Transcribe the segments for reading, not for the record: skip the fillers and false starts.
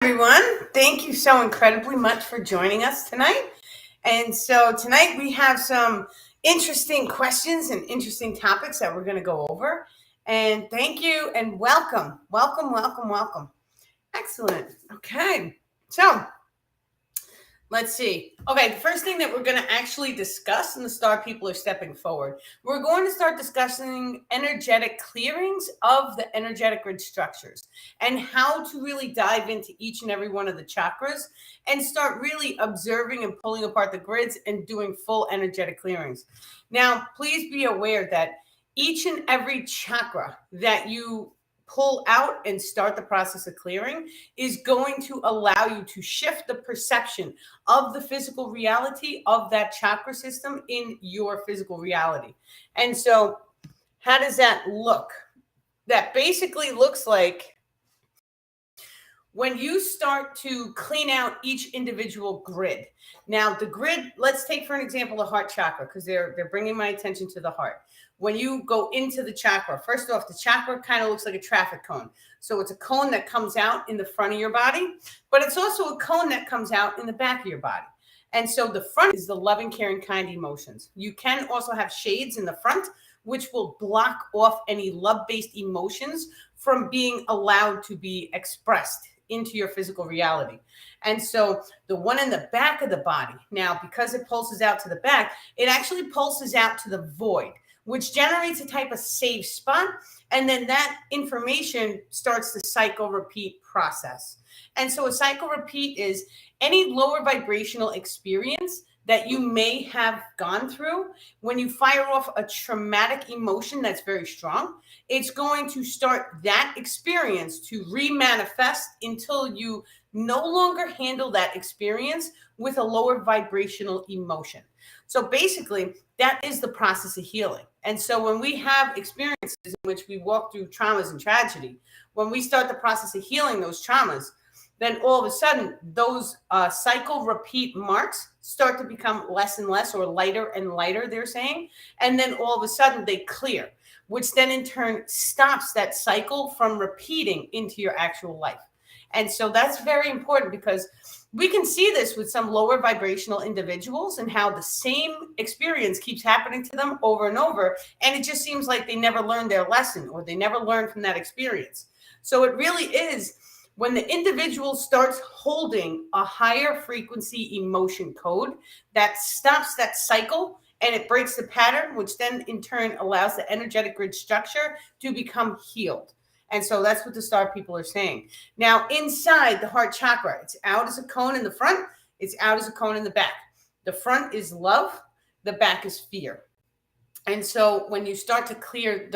Everyone, thank you so incredibly much for joining us tonight. And so tonight we have some interesting questions and interesting topics that we're going to go over. And thank you and welcome. Excellent. Okay. So let's see. Okay, the first thing that we're going to actually discuss, and the star people are stepping forward, we're going to start discussing energetic clearings of the energetic grid structures and how to really dive into each and every one of the chakras and start really observing and pulling apart the grids and doing full energetic clearings. Now, please be aware that each and every chakra that you pull out and start the process of clearing is going to allow you to shift the perception of the physical reality of that chakra system in your physical reality. And so how does that look? That basically looks like when you start to clean out each individual grid. Now, the grid, let's take for an example the heart chakra, because they're bringing my attention to the heart. When you go into the chakra, first off, the chakra kind of looks like a traffic cone. So it's a cone that comes out in the front of your body, but it's also a cone that comes out in the back of your body. And so the front is the loving, caring, kind emotions. You can also have shades in the front, which will block off any love-based emotions from being allowed to be expressed into your physical reality. And so the one in the back of the body, now because it pulses out to the back, it actually pulses out to the void, which generates a type of safe spot. And then that information starts the cycle repeat process. And so a cycle repeat is any lower vibrational experience that you may have gone through. When you fire off a traumatic emotion that's very strong, it's going to start that experience to remanifest until you no longer handle that experience with a lower vibrational emotion. So basically, that is the process of healing. And so when we have experiences in which we walk through traumas and tragedy, when we start the process of healing those traumas, then all of a sudden those cycle repeat marks start to become less and less, or lighter and lighter, they're saying. And then all of a sudden they clear, which then in turn stops that cycle from repeating into your actual life. And so that's very important, because we can see this with some lower vibrational individuals and how the same experience keeps happening to them over and over. And it just seems like they never learned their lesson, or they never learned from that experience. So it really is when the individual starts holding a higher frequency emotion code that stops that cycle and it breaks the pattern, which then in turn allows the energetic grid structure to become healed. And so that's what the star people are saying. Now, inside the heart chakra, it's out as a cone in the front, it's out as a cone in the back. The front is love, the back is fear. And so when you start to clear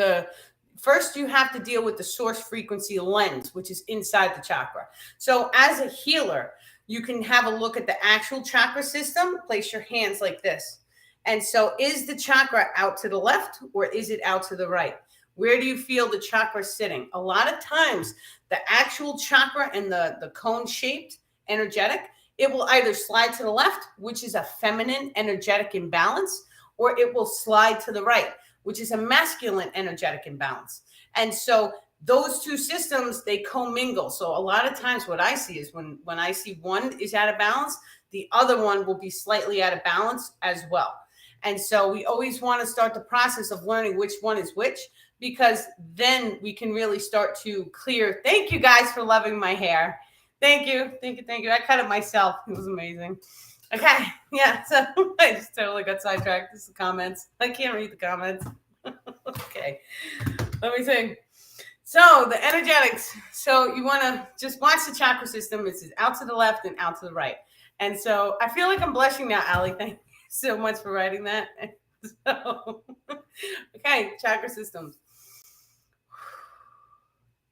first, you have to deal with the source frequency lens, which is inside the chakra. So as a healer, you can have a look at the actual chakra system, place your hands like this. And so is the chakra out to the left, or is it out to the right? Where do you feel the chakra sitting? A lot of times, the actual chakra and the cone-shaped energetic, it will either slide to the left, which is a feminine energetic imbalance, or it will slide to the right, which is a masculine energetic imbalance. And so those two systems, they commingle. So a lot of times what I see is when I see one is out of balance, the other one will be slightly out of balance as well. And so we always want to start the process of learning which one is which, because then we can really start to clear. Thank you guys for loving my hair. Thank you. I cut it myself. It was amazing. Okay. Yeah. So I just totally got sidetracked. This is the comments. I can't read the comments. Okay. Let me see. So the energetics. So you want to just watch the chakra system. It's out to the left and out to the right. And so I feel like I'm blushing now, Allie. Thank you so much for writing that. So, okay, chakra systems.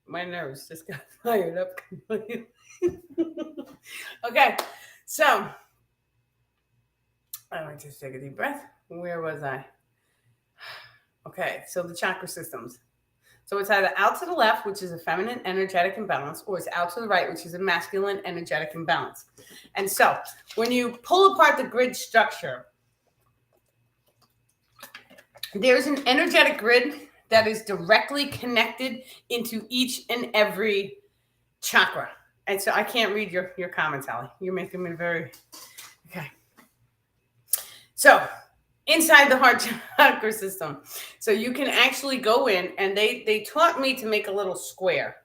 My nerves just got fired up completely. Okay, so I want to just take a deep breath. Where was I? Okay, so the chakra systems. So it's either out to the left, which is a feminine energetic imbalance, or it's out to the right, which is a masculine energetic imbalance. And so when you pull apart the grid structure, there's an energetic grid that is directly connected into each and every chakra. And so I can't read your comments, Allie. You're making me very, okay. So inside the heart chakra system, so you can actually go in, and they taught me to make a little square.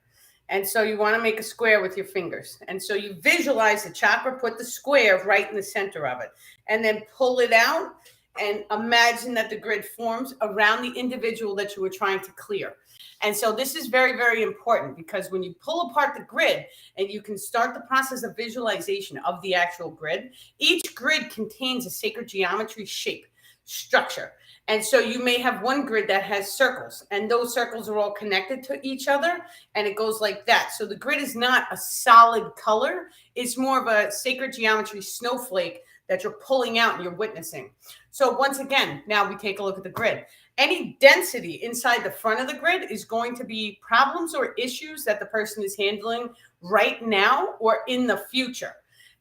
And so you want to make a square with your fingers. And so you visualize the chakra, put the square right in the center of it, and then pull it out and imagine that the grid forms around the individual that you were trying to clear. And so this is very, very important, because when you pull apart the grid and you can start the process of visualization of the actual grid, each grid contains a sacred geometry shape, structure. And so you may have one grid that has circles, and those circles are all connected to each other, and it goes like that. So the grid is not a solid color. It's more of a sacred geometry snowflake that you're pulling out and you're witnessing. So once again, now we take a look at the grid. Any density inside the front of the grid is going to be problems or issues that the person is handling right now or in the future.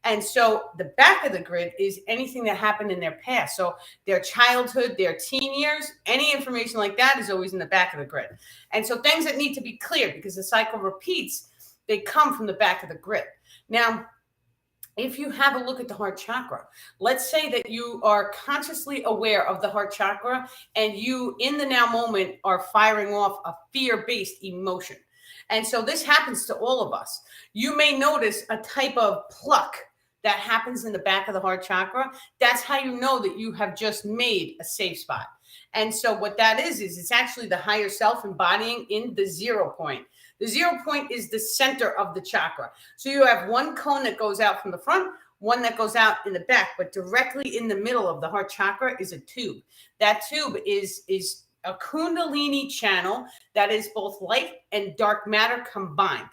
And so the back of the grid is anything that happened in their past. So their childhood, their teen years, any information like that is always in the back of the grid. And so things that need to be cleared, because the cycle repeats, they come from the back of the grid. Now, if you have a look at the heart chakra, let's say that you are consciously aware of the heart chakra, and you in the now moment are firing off a fear-based emotion. And so this happens to all of us. You may notice a type of pluck that happens in the back of the heart chakra. That's how you know that you have just made a safe spot. And so what that is it's actually the higher self embodying in the 0 point. The 0 point is the center of the chakra. So you have one cone that goes out from the front, one that goes out in the back, but directly in the middle of the heart chakra is a tube. That tube is a kundalini channel that is both light and dark matter combined.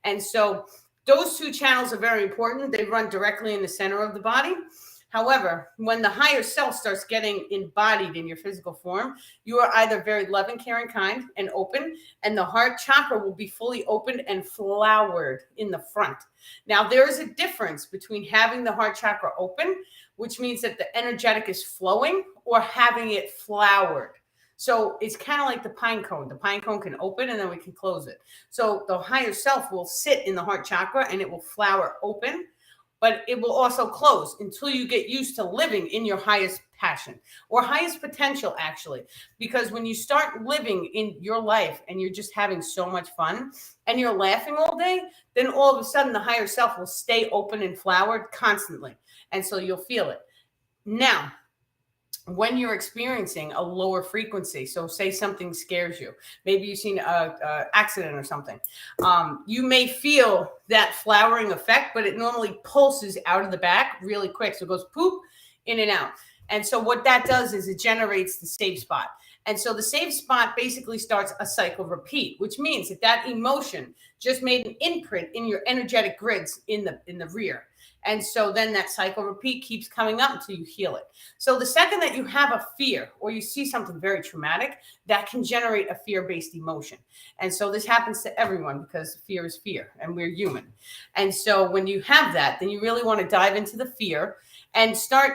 And so those two channels are very important. They run directly in the center of the body. However, when the higher self starts getting embodied in your physical form, you are either very loving, caring, kind, and open, and the heart chakra will be fully opened and flowered in the front. Now, there is a difference between having the heart chakra open, which means that the energetic is flowing, or having it flowered. So it's kind of like the pine cone. The pine cone can open and then we can close it. So the higher self will sit in the heart chakra and it will flower open, but it will also close until you get used to living in your highest passion or highest potential, actually. Because when you start living in your life and you're just having so much fun and you're laughing all day, then all of a sudden the higher self will stay open and flowered constantly. And so you'll feel it. Now, when you're experiencing a lower frequency, so say something scares you, maybe you've seen a accident or something, you may feel that flowering effect, but it normally pulses out of the back really quick. So it goes poop, in and out. And so what that does is it generates the safe spot. And so the safe spot basically starts a cycle repeat, which means that that emotion just made an imprint in your energetic grids in the rear. And so then that cycle repeat keeps coming up until you heal it. So the second that you have a fear or you see something very traumatic, that can generate a fear-based emotion. And so this happens to everyone because fear is fear and we're human. And so when you have that, then you really want to dive into the fear and start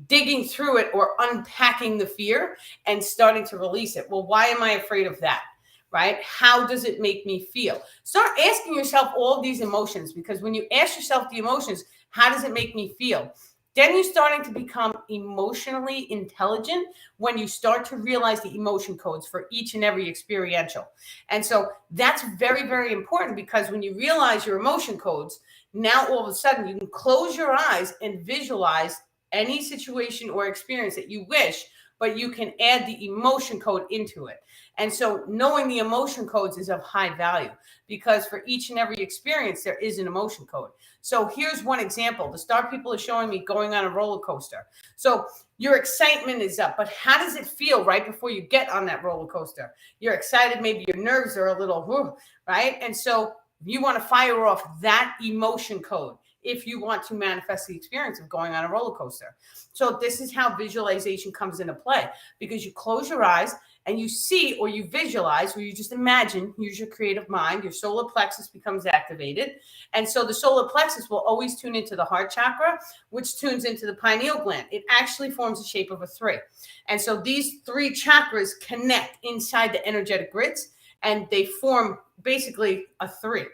digging through it or unpacking the fear and starting to release it. Well, why am I afraid of that? Right? How does it make me feel? Start asking yourself all of these emotions, because when you ask yourself the emotions, how does it make me feel? Then you're starting to become emotionally intelligent when you start to realize the emotion codes for each and every experiential. And so that's very, very important, because when you realize your emotion codes, now all of a sudden you can close your eyes and visualize any situation or experience that you wish, but you can add the emotion code into it. And so knowing the emotion codes is of high value, because for each and every experience, there is an emotion code. So here's one example. The star people are showing me going on a roller coaster. So your excitement is up, but how does it feel right before you get on that roller coaster? You're excited. Maybe your nerves are a little, right? And so you want to fire off that emotion code if you want to manifest the experience of going on a roller coaster. So this is how visualization comes into play, because you close your eyes and you see, or you visualize, or you just imagine, use your creative mind, your solar plexus becomes activated. And so the solar plexus will always tune into the heart chakra, which tunes into the pineal gland. It actually forms the shape of a 3. And so these 3 chakras connect inside the energetic grids, and they form basically a 3.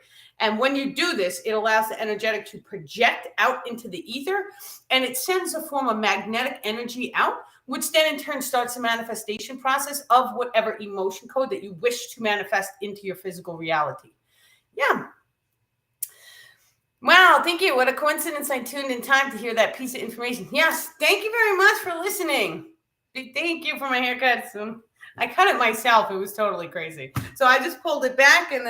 And when you do this, it allows the energetic to project out into the ether, and it sends a form of magnetic energy out, which then in turn starts the manifestation process of whatever emotion code that you wish to manifest into your physical reality. Yeah. Wow, thank you. What a coincidence I tuned in time to hear that piece of information. Yes, thank you very much for listening. Big thank you for my haircut. I cut it myself. It was totally crazy. So I just pulled it back and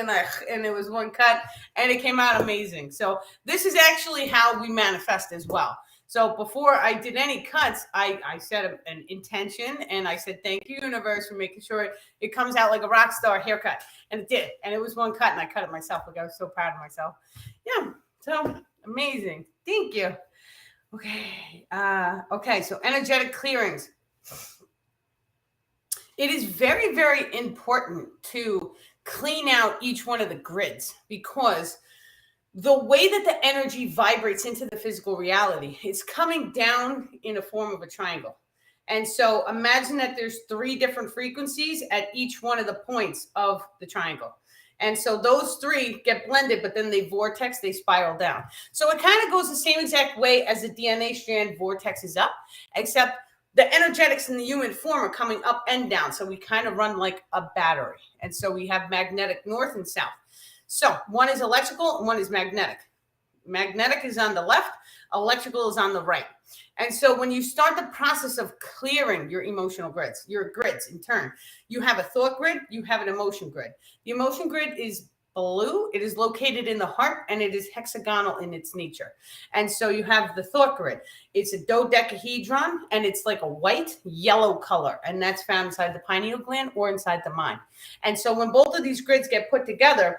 it was one cut and it came out amazing. So this is actually how we manifest as well. So before I did any cuts, I set an intention and I said, thank you, universe, for making sure it comes out like a rock star haircut. And it did. And it was one cut and I cut it myself. Like I was so proud of myself. Yeah. So amazing. Thank you. Okay. Okay. So energetic clearings. It is very, very important to clean out each one of the grids because the way that the energy vibrates into the physical reality, it's coming down in a form of a triangle. And so imagine that there's 3 different frequencies at each one of the points of the triangle. And so those 3 get blended, but then they vortex, they spiral down. So it kind of goes the same exact way as the DNA strand vortexes up, except the energetics in the human form are coming up and down. So we kind of run like a battery. And so we have magnetic north and south. So one is electrical and one is magnetic. Magnetic is on the left, electrical is on the right. And so when you start the process of clearing your emotional grids, your grids in turn, you have a thought grid, you have an emotion grid. The emotion grid is blue, it is located in the heart, and it is hexagonal in its nature. And so you have the thought grid. It's a dodecahedron, and it's like a white yellow color, and that's found inside the pineal gland or inside the mind. And so when both of these grids get put together,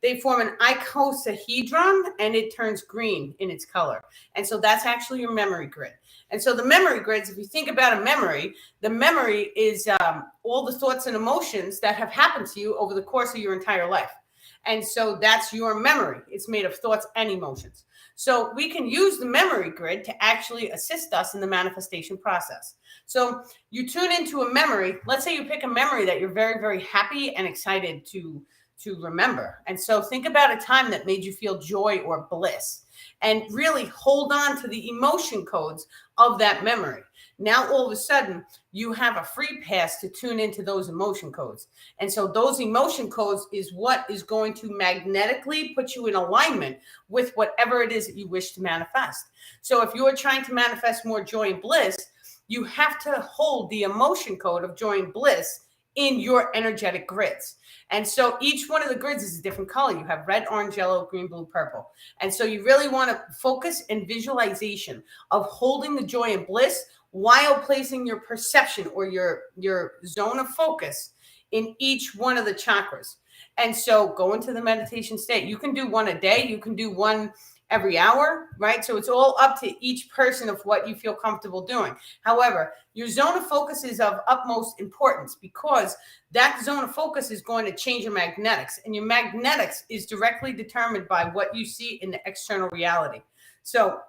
they form an icosahedron and it turns green in its color. And so that's actually your memory grid. And so the memory grids, if you think about a memory, the memory is all the thoughts and emotions that have happened to you over the course of your entire life. And so that's your memory. It's made of thoughts and emotions. So we can use the memory grid to actually assist us in the manifestation process. So you tune into a memory. Let's say you pick a memory that you're very, very happy and excited to remember. And so think about a time that made you feel joy or bliss and really hold on to the emotion codes of that memory. Now, all of a sudden, you have a free pass to tune into those emotion codes. And so those emotion codes is what is going to magnetically put you in alignment with whatever it is that you wish to manifest. So if you're trying to manifest more joy and bliss, you have to hold the emotion code of joy and bliss in your energetic grids. And so each one of the grids is a different color. You have red, orange, yellow, green, blue, purple. And so you really want to focus and visualization of holding the joy and bliss while placing your perception or your zone of focus in each one of the chakras. And so go into the meditation state. You can do one a day. You can do one every hour, right? So it's all up to each person of what you feel comfortable doing. However, your zone of focus is of utmost importance because that zone of focus is going to change your magnetics, and your magnetics is directly determined by what you see in the external reality. So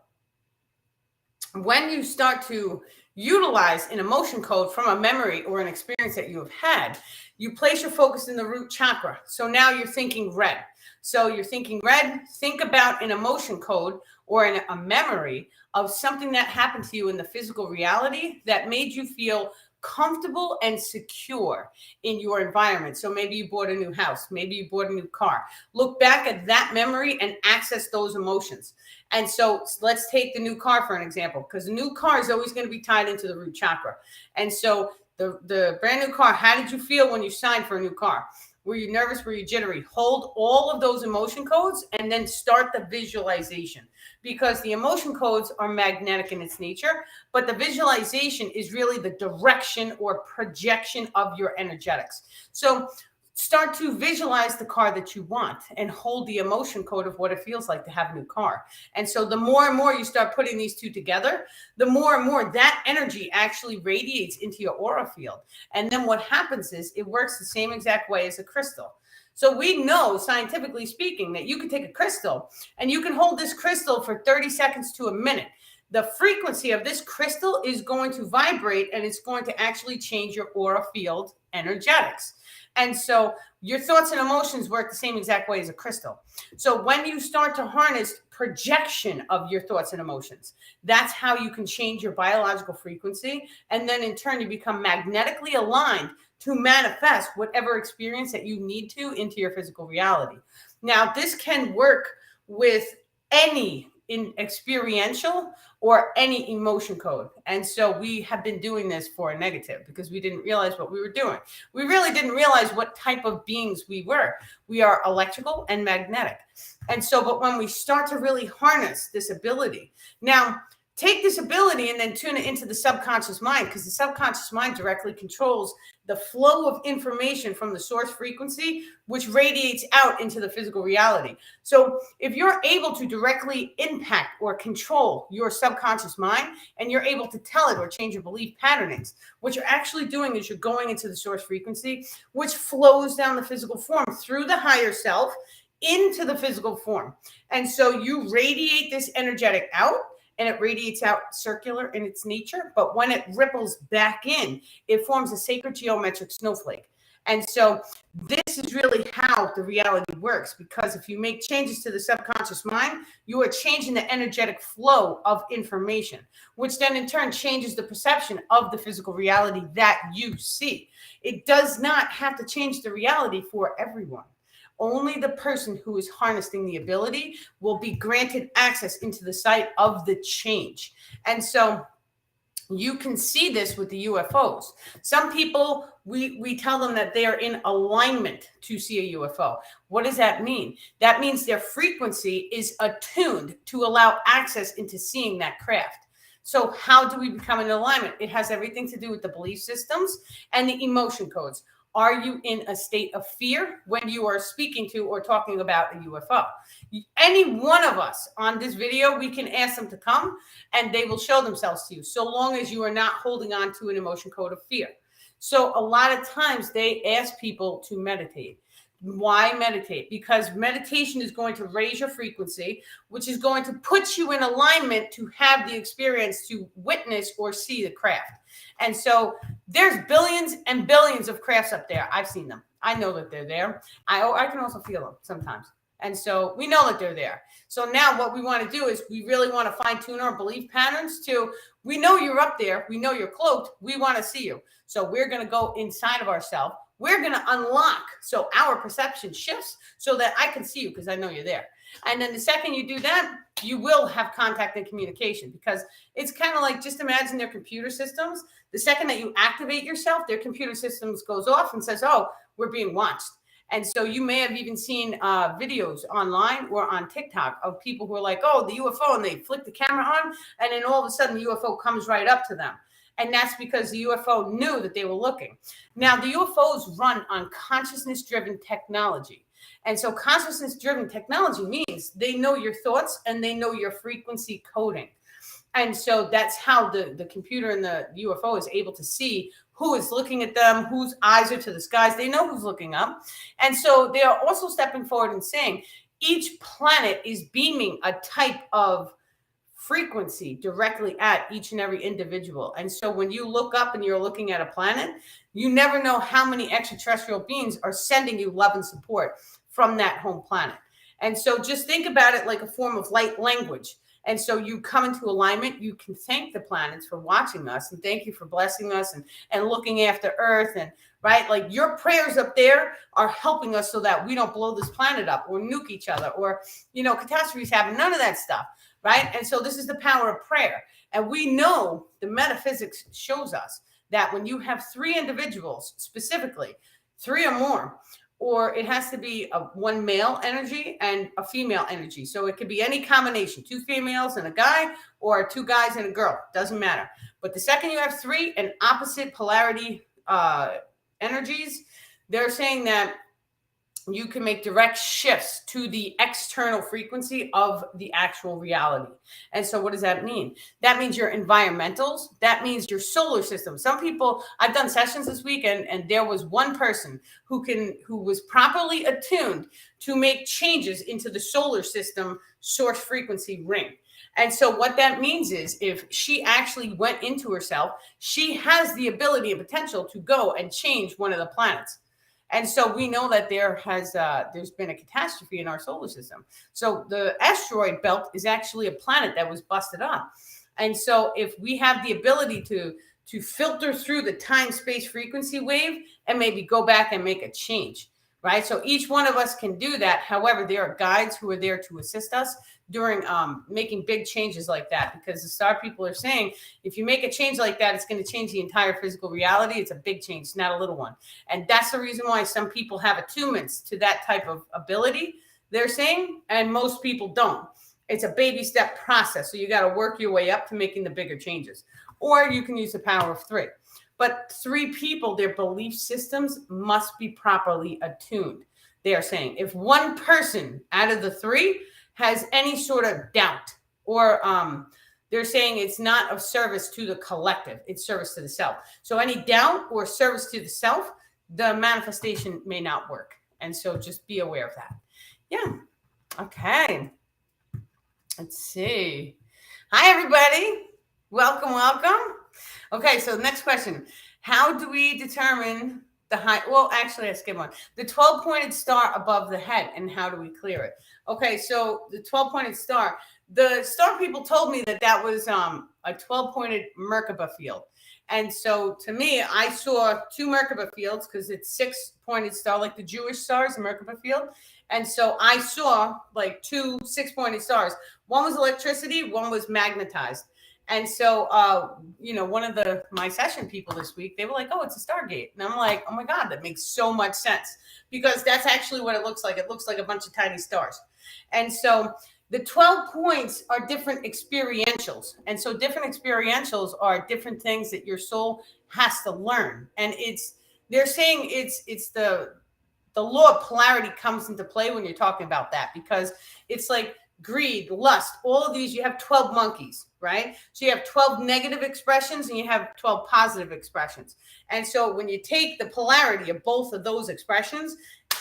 when you start to utilize an emotion code from a memory or an experience that you have had, you place your focus in the root chakra. So now you're thinking red. So you're thinking red, think about an emotion code or a memory of something that happened to you in the physical reality that made you feel comfortable and secure in your environment. So maybe you bought a new house, maybe you bought a new car. Look back at that memory and access those emotions. And so let's take the new car for an example, because the new car is always going to be tied into the root chakra. And so the brand new car, how did you feel when you signed for a new car? Were you nervous? Were you jittery? Hold all of those emotion codes and then start the visualization, because the emotion codes are magnetic in its nature, but the visualization is really the direction or projection of your energetics. So start to visualize the car that you want and hold the emotion code of what it feels like to have a new car. And so the more and more you start putting these two together, the more and more that energy actually radiates into your aura field. And then what happens is it works the same exact way as a crystal. So we know, scientifically speaking, that you can take a crystal and you can hold this crystal for 30 seconds to a minute. The frequency of this crystal is going to vibrate and it's going to actually change your aura field energetics. And so your thoughts and emotions work the same exact way as a crystal. So when you start to harness projection of your thoughts and emotions, that's how you can change your biological frequency. And then in turn, you become magnetically aligned to manifest whatever experience that you need to into your physical reality. Now, this can work with any in experiential or any emotion code. And so we have been doing this for a negative because we didn't realize what we were doing. We really didn't realize what type of beings we were. We are electrical and magnetic. And so, but when we start to really harness this ability, now take this ability and then tune it into the subconscious mind, because the subconscious mind directly controls the flow of information from the source frequency, which radiates out into the physical reality. So if you're able to directly impact or control your subconscious mind, and you're able to tell it or change your belief patternings, what you're actually doing is you're going into the source frequency, which flows down the physical form through the higher self into the physical form. And so you radiate this energetic out, and it radiates out circular in its nature. But when it ripples back in, it forms a sacred geometric snowflake. And so this is really how the reality works, because if you make changes to the subconscious mind, you are changing the energetic flow of information, which then in turn changes the perception of the physical reality that you see. It does not have to change the reality for everyone. Only the person who is harnessing the ability will be granted access into the site of the change. And so you can see this with the UFOs. Some people, we tell them that they are in alignment to see a UFO. What does that mean? That means their frequency is attuned to allow access into seeing that craft. So how do we become in alignment? It has everything to do with the belief systems and the emotion codes. Are you in a state of fear when you are speaking to or talking about a UFO? Any one of us on this video, we can ask them to come and they will show themselves to you, so long as you are not holding on to an emotion code of fear. So a lot of times they ask people to meditate. Why meditate? Because meditation is going to raise your frequency, which is going to put you in alignment to have the experience to witness or see the craft. And so there's billions and billions of crafts up there. I've seen them. I know that they're there. I can also feel them sometimes. And so we know that they're there. So now what we want to do is we really want to fine tune our belief patterns to, we know you're up there. We know you're cloaked. We want to see you. So we're going to go inside of ourselves. We're going to unlock so our perception shifts so that I can see you because I know you're there. And then the second you do that, you will have contact and communication, because it's kind of like, just imagine their computer systems. The second that you activate yourself, their computer systems goes off and says, oh, we're being watched. And so you may have even seen videos online or on TikTok of people who are like, oh, the UFO, and they flick the camera on, and then all of a sudden the UFO comes right up to them. And that's because the UFO knew that they were looking. Now, the UFOs run on consciousness-driven technology. And so consciousness-driven technology means they know your thoughts and they know your frequency coding. And so that's how the computer and the UFO is able to see who is looking at them, whose eyes are to the skies. They know who's looking up. And so they are also stepping forward and saying each planet is beaming a type of frequency directly at each and every individual. And so when you look up and you're looking at a planet, you never know how many extraterrestrial beings are sending you love and support from that home planet. And so just think about it like a form of light language. And so you come into alignment, you can thank the planets for watching us, and thank you for blessing us and looking after Earth. And right, like your prayers up there are helping us so that we don't blow this planet up or nuke each other or, catastrophes happen, none of that stuff. Right. And so this is the power of prayer. And we know the metaphysics shows us that when you have three individuals, specifically three or more, or it has to be one male energy and a female energy. So it could be any combination, two females and a guy, or two guys and a girl. Doesn't matter. But the second you have three and opposite polarity energies, they're saying that you can make direct shifts to the external frequency of the actual reality. And so what does that mean? That means your environmentals. That means your solar system. Some people, I've done sessions this week, and there was one person who was properly attuned to make changes into the solar system source frequency ring. And so what that means is if she actually went into herself, she has the ability and potential to go and change one of the planets. And so we know that there's been a catastrophe in our solar system. So the asteroid belt is actually a planet that was busted up. And so if we have the ability to filter through the time space frequency wave and maybe go back and make a change, right? So each one of us can do that. However, there are guides who are there to assist us during making big changes like that, because the star people are saying if you make a change like that, it's going to change the entire physical reality. It's a big change, it's not a little one. And that's the reason why some people have attunements to that type of ability, they're saying, and most people don't. It's a baby step process. So you got to work your way up to making the bigger changes. Or you can use the power of 3. But 3 people, their belief systems must be properly attuned. They are saying if one person out of the 3 has any sort of doubt, or they're saying it's not of service to the collective, it's service to the self. So any doubt or service to the self, the manifestation may not work. And so just be aware of that. Yeah. Okay. Let's see. Hi, everybody. Welcome, welcome. Okay, so the next question. How do we determine the high? Well, actually, I skipped one. The 12-pointed star above the head, and how do we clear it? Okay, so the 12-pointed star. The star people told me that was a 12-pointed Merkaba field. And so to me, I saw 2 Merkaba fields because it's 6-pointed star, like the Jewish stars, the Merkaba field. And so I saw like 2 6-pointed stars. One was electricity, one was magnetized. And so, one of my session people this week, they were like, oh, it's a Stargate. And I'm like, oh my God, that makes so much sense, because that's actually what it looks like. It looks like a bunch of tiny stars. And so the 12 points are different experientials. And so different experientials are different things that your soul has to learn. And they're saying it's the law of polarity comes into play when you're talking about that, because it's like greed, lust, all of these, you have 12 monkeys, right? So you have 12 negative expressions and you have 12 positive expressions. And so when you take the polarity of both of those expressions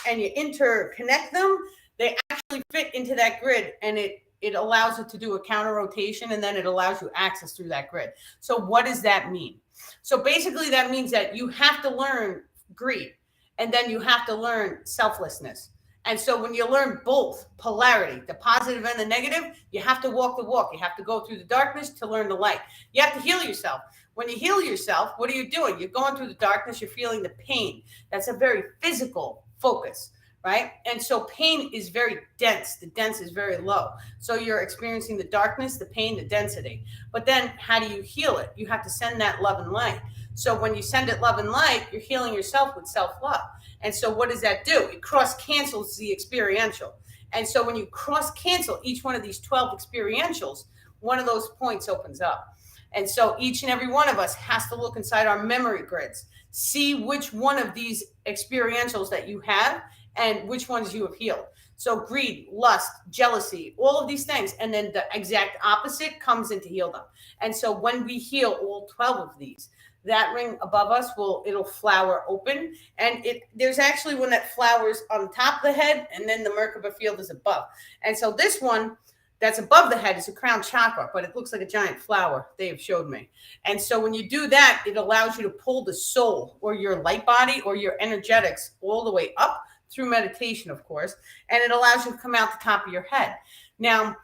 and you interconnect them, they actually fit into that grid, and it allows it to do a counter rotation, and then it allows you access through that grid. So what does that mean? So basically that means that you have to learn greed, and then you have to learn selflessness. And so when you learn both polarity, the positive and the negative, you have to walk the walk. You have to go through the darkness to learn the light. You have to heal yourself. When you heal yourself, what are you doing? You're going through the darkness. You're feeling the pain. That's a very physical focus, right? And so pain is very dense. The dense is very low. So you're experiencing the darkness, the pain, the density. But then how do you heal it? You have to send that love and light. So when you send it love and light, you're healing yourself with self-love. And so what does that do? It cross-cancels the experiential. And so when you cross-cancel each one of these 12 experientials, one of those points opens up. And so each and every one of us has to look inside our memory grids, see which one of these experientials that you have and which ones you have healed. So greed, lust, jealousy, all of these things. And then the exact opposite comes in to heal them. And so when we heal all 12 of these, that ring above us it'll flower open. And there's actually one that flowers on top of the head, and then the Merkaba field is above. And so this one that's above the head is a crown chakra, but it looks like a giant flower, they have showed me. And so when you do that, it allows you to pull the soul or your light body or your energetics all the way up through meditation, of course, and it allows you to come out the top of your head. Now,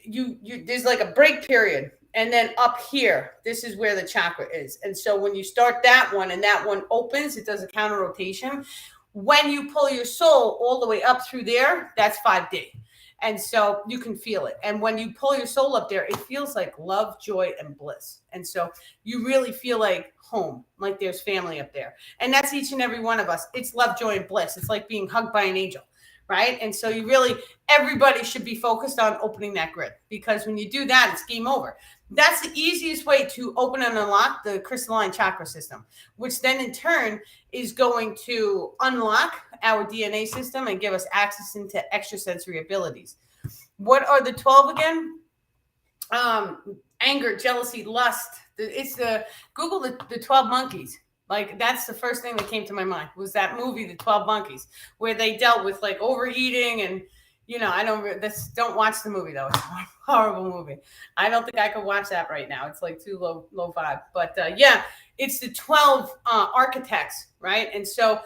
there's like a break period. And then up here, this is where the chakra is. And so when you start that one and that one opens, it does a counter rotation. When you pull your soul all the way up through there, that's 5D. And so you can feel it. And when you pull your soul up there, it feels like love, joy, and bliss. And so you really feel like home, like there's family up there. And that's each and every one of us. It's love, joy, and bliss. It's like being hugged by an angel. Right. And so everybody should be focused on opening that grid, because when you do that, it's game over. That's the easiest way to open and unlock the crystalline chakra system, which then in turn is going to unlock our DNA system and give us access into extrasensory abilities. What are the 12 again? Anger, jealousy, lust. Google the 12 monkeys. Like, that's the first thing that came to my mind was that movie, The 12 Monkeys, where they dealt with like overeating and, don't watch the movie though. It's a horrible movie. I don't think I could watch that right now. It's like too low vibe. But it's the 12 architects, right? And so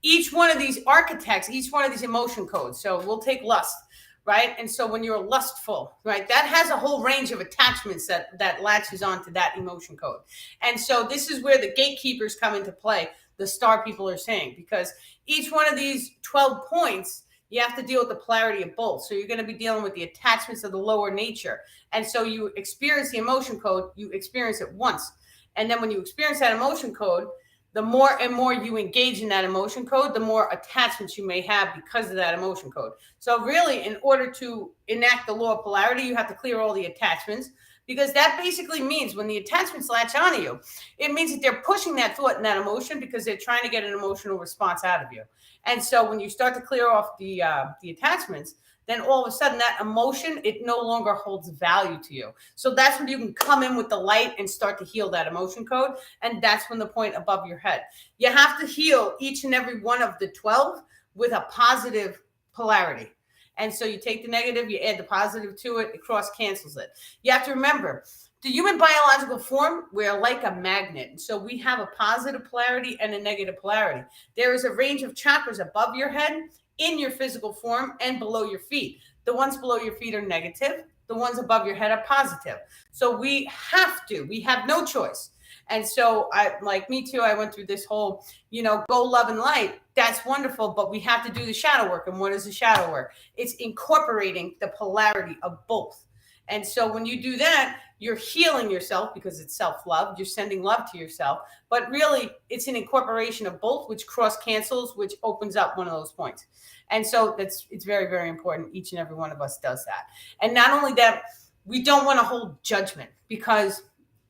each one of these architects, each one of these emotion codes. So we'll take lust, right? And so when you're lustful, right, that has a whole range of attachments that latches onto that emotion code. And so this is where the gatekeepers come into play, the star people are saying, because each one of these 12 points, you have to deal with the polarity of both. So you're going to be dealing with the attachments of the lower nature. And so you experience the emotion code, you experience it once. And then when you experience that emotion code, the more and more you engage in that emotion code, the more attachments you may have because of that emotion code. So really, in order to enact the law of polarity, you have to clear all the attachments, because that basically means when the attachments latch onto you, it means that they're pushing that thought and that emotion because they're trying to get an emotional response out of you. And so when you start to clear off the attachments, then all of a sudden that emotion, it no longer holds value to you. So that's when you can come in with the light and start to heal that emotion code. And that's when the point above your head. You have to heal each and every one of the 12 with a positive polarity. And so you take the negative, you add the positive to it, it cross cancels it. You have to remember, the human biological form, we're like a magnet. So we have a positive polarity and a negative polarity. There is a range of chakras above your head, in your physical form, and below your feet. The ones below your feet are negative. The ones above your head are positive. So we have no choice. And so like me too, I went through this whole, go love and light. That's wonderful, but we have to do the shadow work. And what is the shadow work? It's incorporating the polarity of both. And so when you do that, you're healing yourself because it's self-love. You're sending love to yourself. But really, it's an incorporation of both, which cross cancels, which opens up one of those points. And so it's very, very important. Each and every one of us does that. And not only that, we don't want to hold judgment, because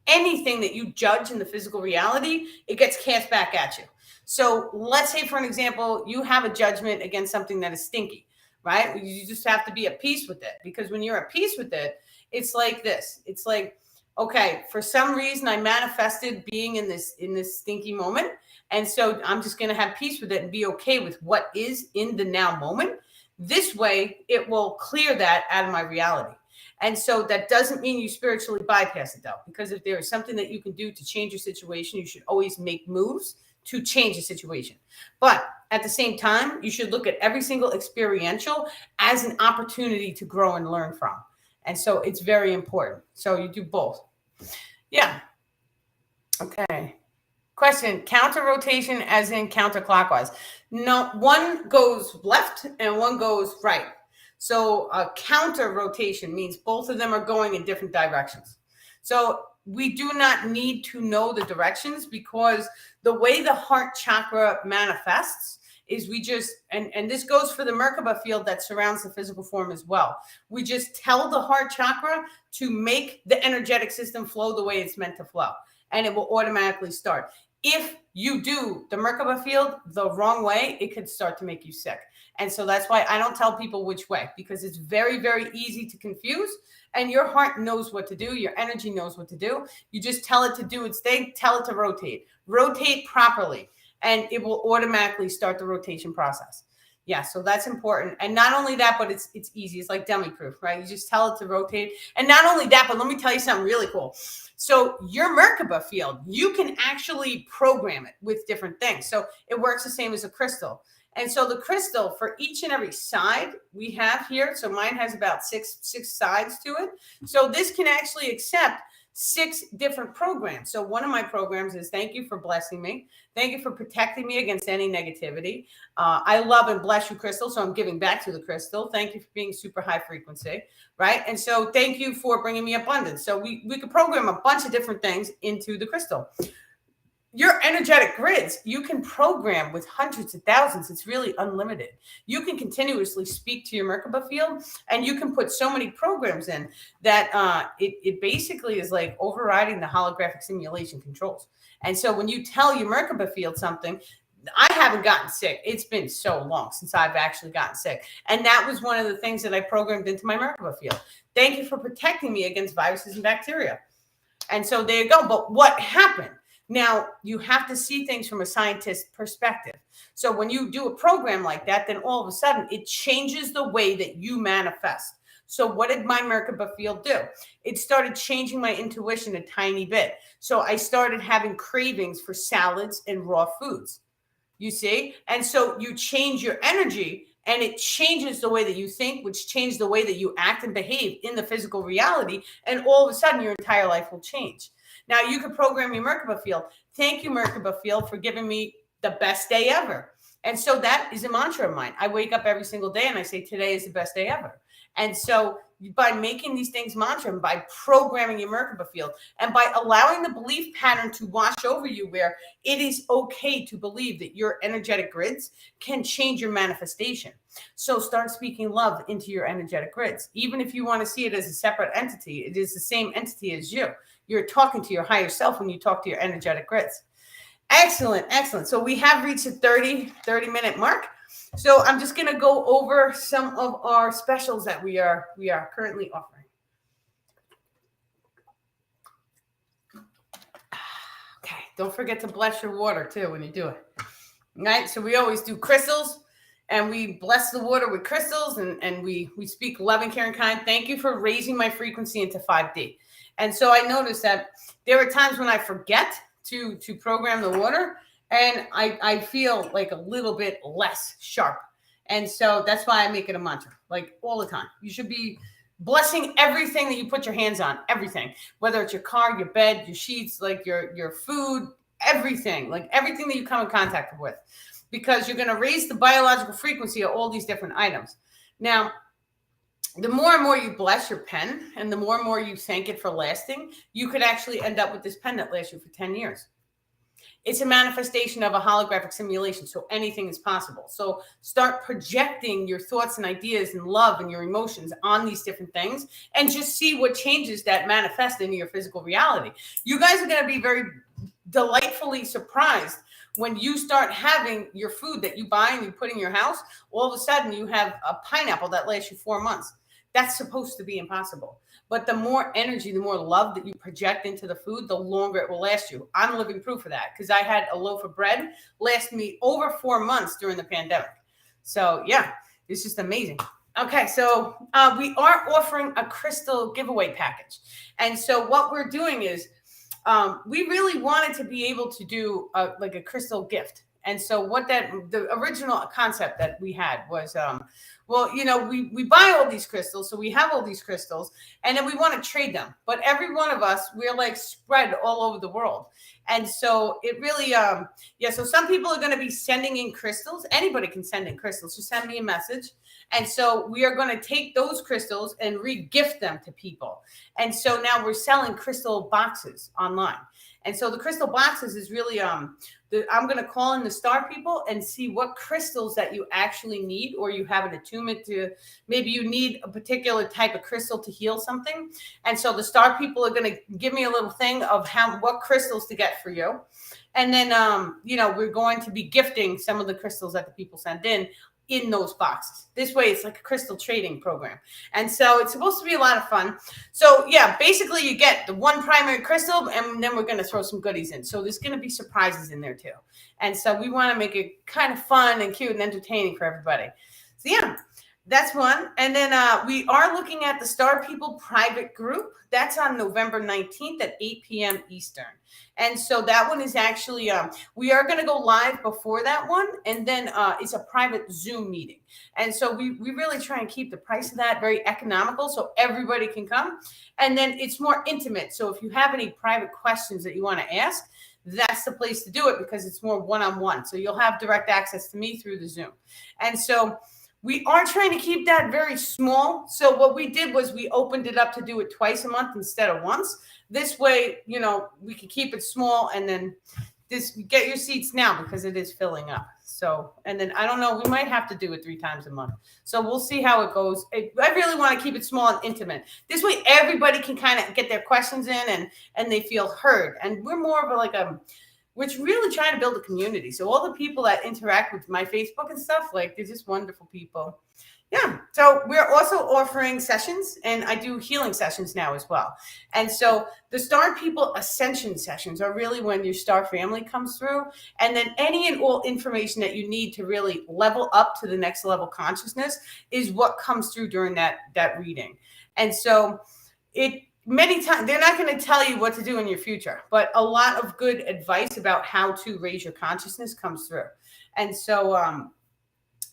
anything that you judge in the physical reality, it gets cast back at you. So let's say, for an example, you have a judgment against something that is stinky, right? You just have to be at peace with it, because when you're at peace with it, it's like this. It's like, okay, for some reason I manifested being in this stinky moment. And so I'm just going to have peace with it and be okay with what is in the now moment. This way, it will clear that out of my reality. And so that doesn't mean you spiritually bypass it, though, because if there is something that you can do to change your situation, you should always make moves to change the situation. But at the same time, you should look at every single experiential as an opportunity to grow and learn from. And so it's very important. So you do both. Yeah. Okay. Question, counter rotation as in counterclockwise. No, one goes left and one goes right. So a counter rotation means both of them are going in different directions. So we do not need to know the directions, because the way the heart chakra manifests is we just, and this goes for the Merkaba field that surrounds the physical form as well. We just tell the heart chakra to make the energetic system flow the way it's meant to flow, and it will automatically start. If you do the Merkaba field the wrong way, it could start to make you sick. And so that's why I don't tell people which way, because it's very, very easy to confuse, and your heart knows what to do. Your energy knows what to do. You just tell it to do its thing, tell it to rotate properly, and it will automatically start the rotation process. Yeah, so that's important. And not only that, but it's easy. It's like dummy proof, right? You just tell it to rotate. And not only that, but let me tell you something really cool. So your Merkaba field, you can actually program it with different things. So it works the same as a crystal. And so the crystal, for each and every side we have here, so mine has about six sides to it. So this can actually accept 6 different programs. So one of my programs is, thank you for blessing me. Thank you for protecting me against any negativity. I love and bless you, crystal. So I'm giving back to the crystal. Thank you for being super high frequency, right? And so thank you for bringing me abundance. So we could program a bunch of different things into the crystal. Your energetic grids, you can program with hundreds of thousands. It's really unlimited. You can continuously speak to your Merkaba field, and you can put so many programs in that it basically is like overriding the holographic simulation controls. And so when you tell your Merkaba field something, I haven't gotten sick. It's been so long since I've actually gotten sick. And that was one of the things that I programmed into my Merkaba field. Thank you for protecting me against viruses and bacteria. And so there you go. But what happened? Now, you have to see things from a scientist's perspective. So when you do a program like that, then all of a sudden it changes the way that you manifest. So what did my Merkaba field do? It started changing my intuition a tiny bit. So I started having cravings for salads and raw foods. You see? And so you change your energy and it changes the way that you think, which changes the way that you act and behave in the physical reality. And all of a sudden, your entire life will change. Now, you could program your Merkaba field. Thank you, Merkaba field, for giving me the best day ever. And so that is a mantra of mine. I wake up every single day and I say, today is the best day ever. And so by making these things mantra, and by programming your Merkaba field, and by allowing the belief pattern to wash over you, where it is okay to believe that your energetic grids can change your manifestation. So start speaking love into your energetic grids. Even if you want to see it as a separate entity, it is the same entity as you. You're talking to your higher self when you talk to your energetic grids. Excellent, excellent. So we have reached the 30-minute mark. So I'm just going to go over some of our specials that we are currently offering. Okay, don't forget to bless your water too when you do it. All right, so we always do crystals, and we bless the water with crystals, and we speak love and care and kind. Thank you for raising my frequency into 5D. And so I noticed that there are times when I forget to program the water, and I feel like a little bit less sharp. And so that's why I make it a mantra, like all the time. You should be blessing everything that you put your hands on, everything, whether it's your car, your bed, your sheets, like your food, everything, like everything that you come in contact with, because you're going to raise the biological frequency of all these different items. Now, the more and more you bless your pen, and the more and more you thank it for lasting, you could actually end up with this pen that lasts you for 10 years. It's a manifestation of a holographic simulation, so anything is possible. So start projecting your thoughts and ideas and love and your emotions on these different things, and just see what changes that manifest into your physical reality. You guys are going to be very delightfully surprised when you start having your food that you buy and you put in your house. All of a sudden, you have a pineapple that lasts you 4 months. That's supposed to be impossible. But the more energy, the more love that you project into the food, the longer it will last you. I'm living proof of that, because I had a loaf of bread last me over 4 months during the pandemic. So yeah, it's just amazing. Okay, so we are offering a crystal giveaway package. And so what we're doing is we really wanted to be able to do like a crystal gift. And so the original concept that we had was, well, you know, we buy all these crystals. So we have all these crystals, and then we want to trade them. But every one of us, we're like spread all over the world. And so it really, so some people are going to be sending in crystals. Anybody can send in crystals. Just send me a message. And so we are going to take those crystals and re-gift them to people. And so now we're selling crystal boxes online. And so the crystal boxes is really, I'm going to call in the star people and see what crystals that you actually need, or you have an attunement to. Maybe you need a particular type of crystal to heal something. And so the star people are going to give me a little thing of what crystals to get for you. And then, we're going to be gifting some of the crystals that the people send in those boxes. This way, it's like a crystal trading program. And so it's supposed to be a lot of fun. So yeah, basically you get the one primary crystal, and then we're going to throw some goodies in. So there's going to be surprises in there too. And so we want to make it kind of fun and cute and entertaining for everybody. So yeah, that's one. And then we are looking at the Star People private group. That's on November 19th at 8 p.m. Eastern. And so that one is actually, we are going to go live before that one. And then it's a private Zoom meeting. And so we really try and keep the price of that very economical so everybody can come. And then it's more intimate. So if you have any private questions that you want to ask, that's the place to do it, because it's more one-on-one. So you'll have direct access to me through the Zoom. And so we are trying to keep that very small. So what we did was we opened it up to do it twice a month instead of once. This way, we can keep it small, and then get your seats now, because it is filling up. So, and then I don't know, we might have to do it 3 times a month. So we'll see how it goes. I really want to keep it small and intimate. This way everybody can kind of get their questions in, and they feel heard. And we're more of we're really trying to build a community. So all the people that interact with my Facebook and stuff, they're just wonderful people. Yeah. So we're also offering sessions, and I do healing sessions now as well. And so the Star People Ascension sessions are really when your star family comes through, and then any and all information that you need to really level up to the next level consciousness is what comes through during that reading. And so many times they're not going to tell you what to do in your future, but a lot of good advice about how to raise your consciousness comes through. And so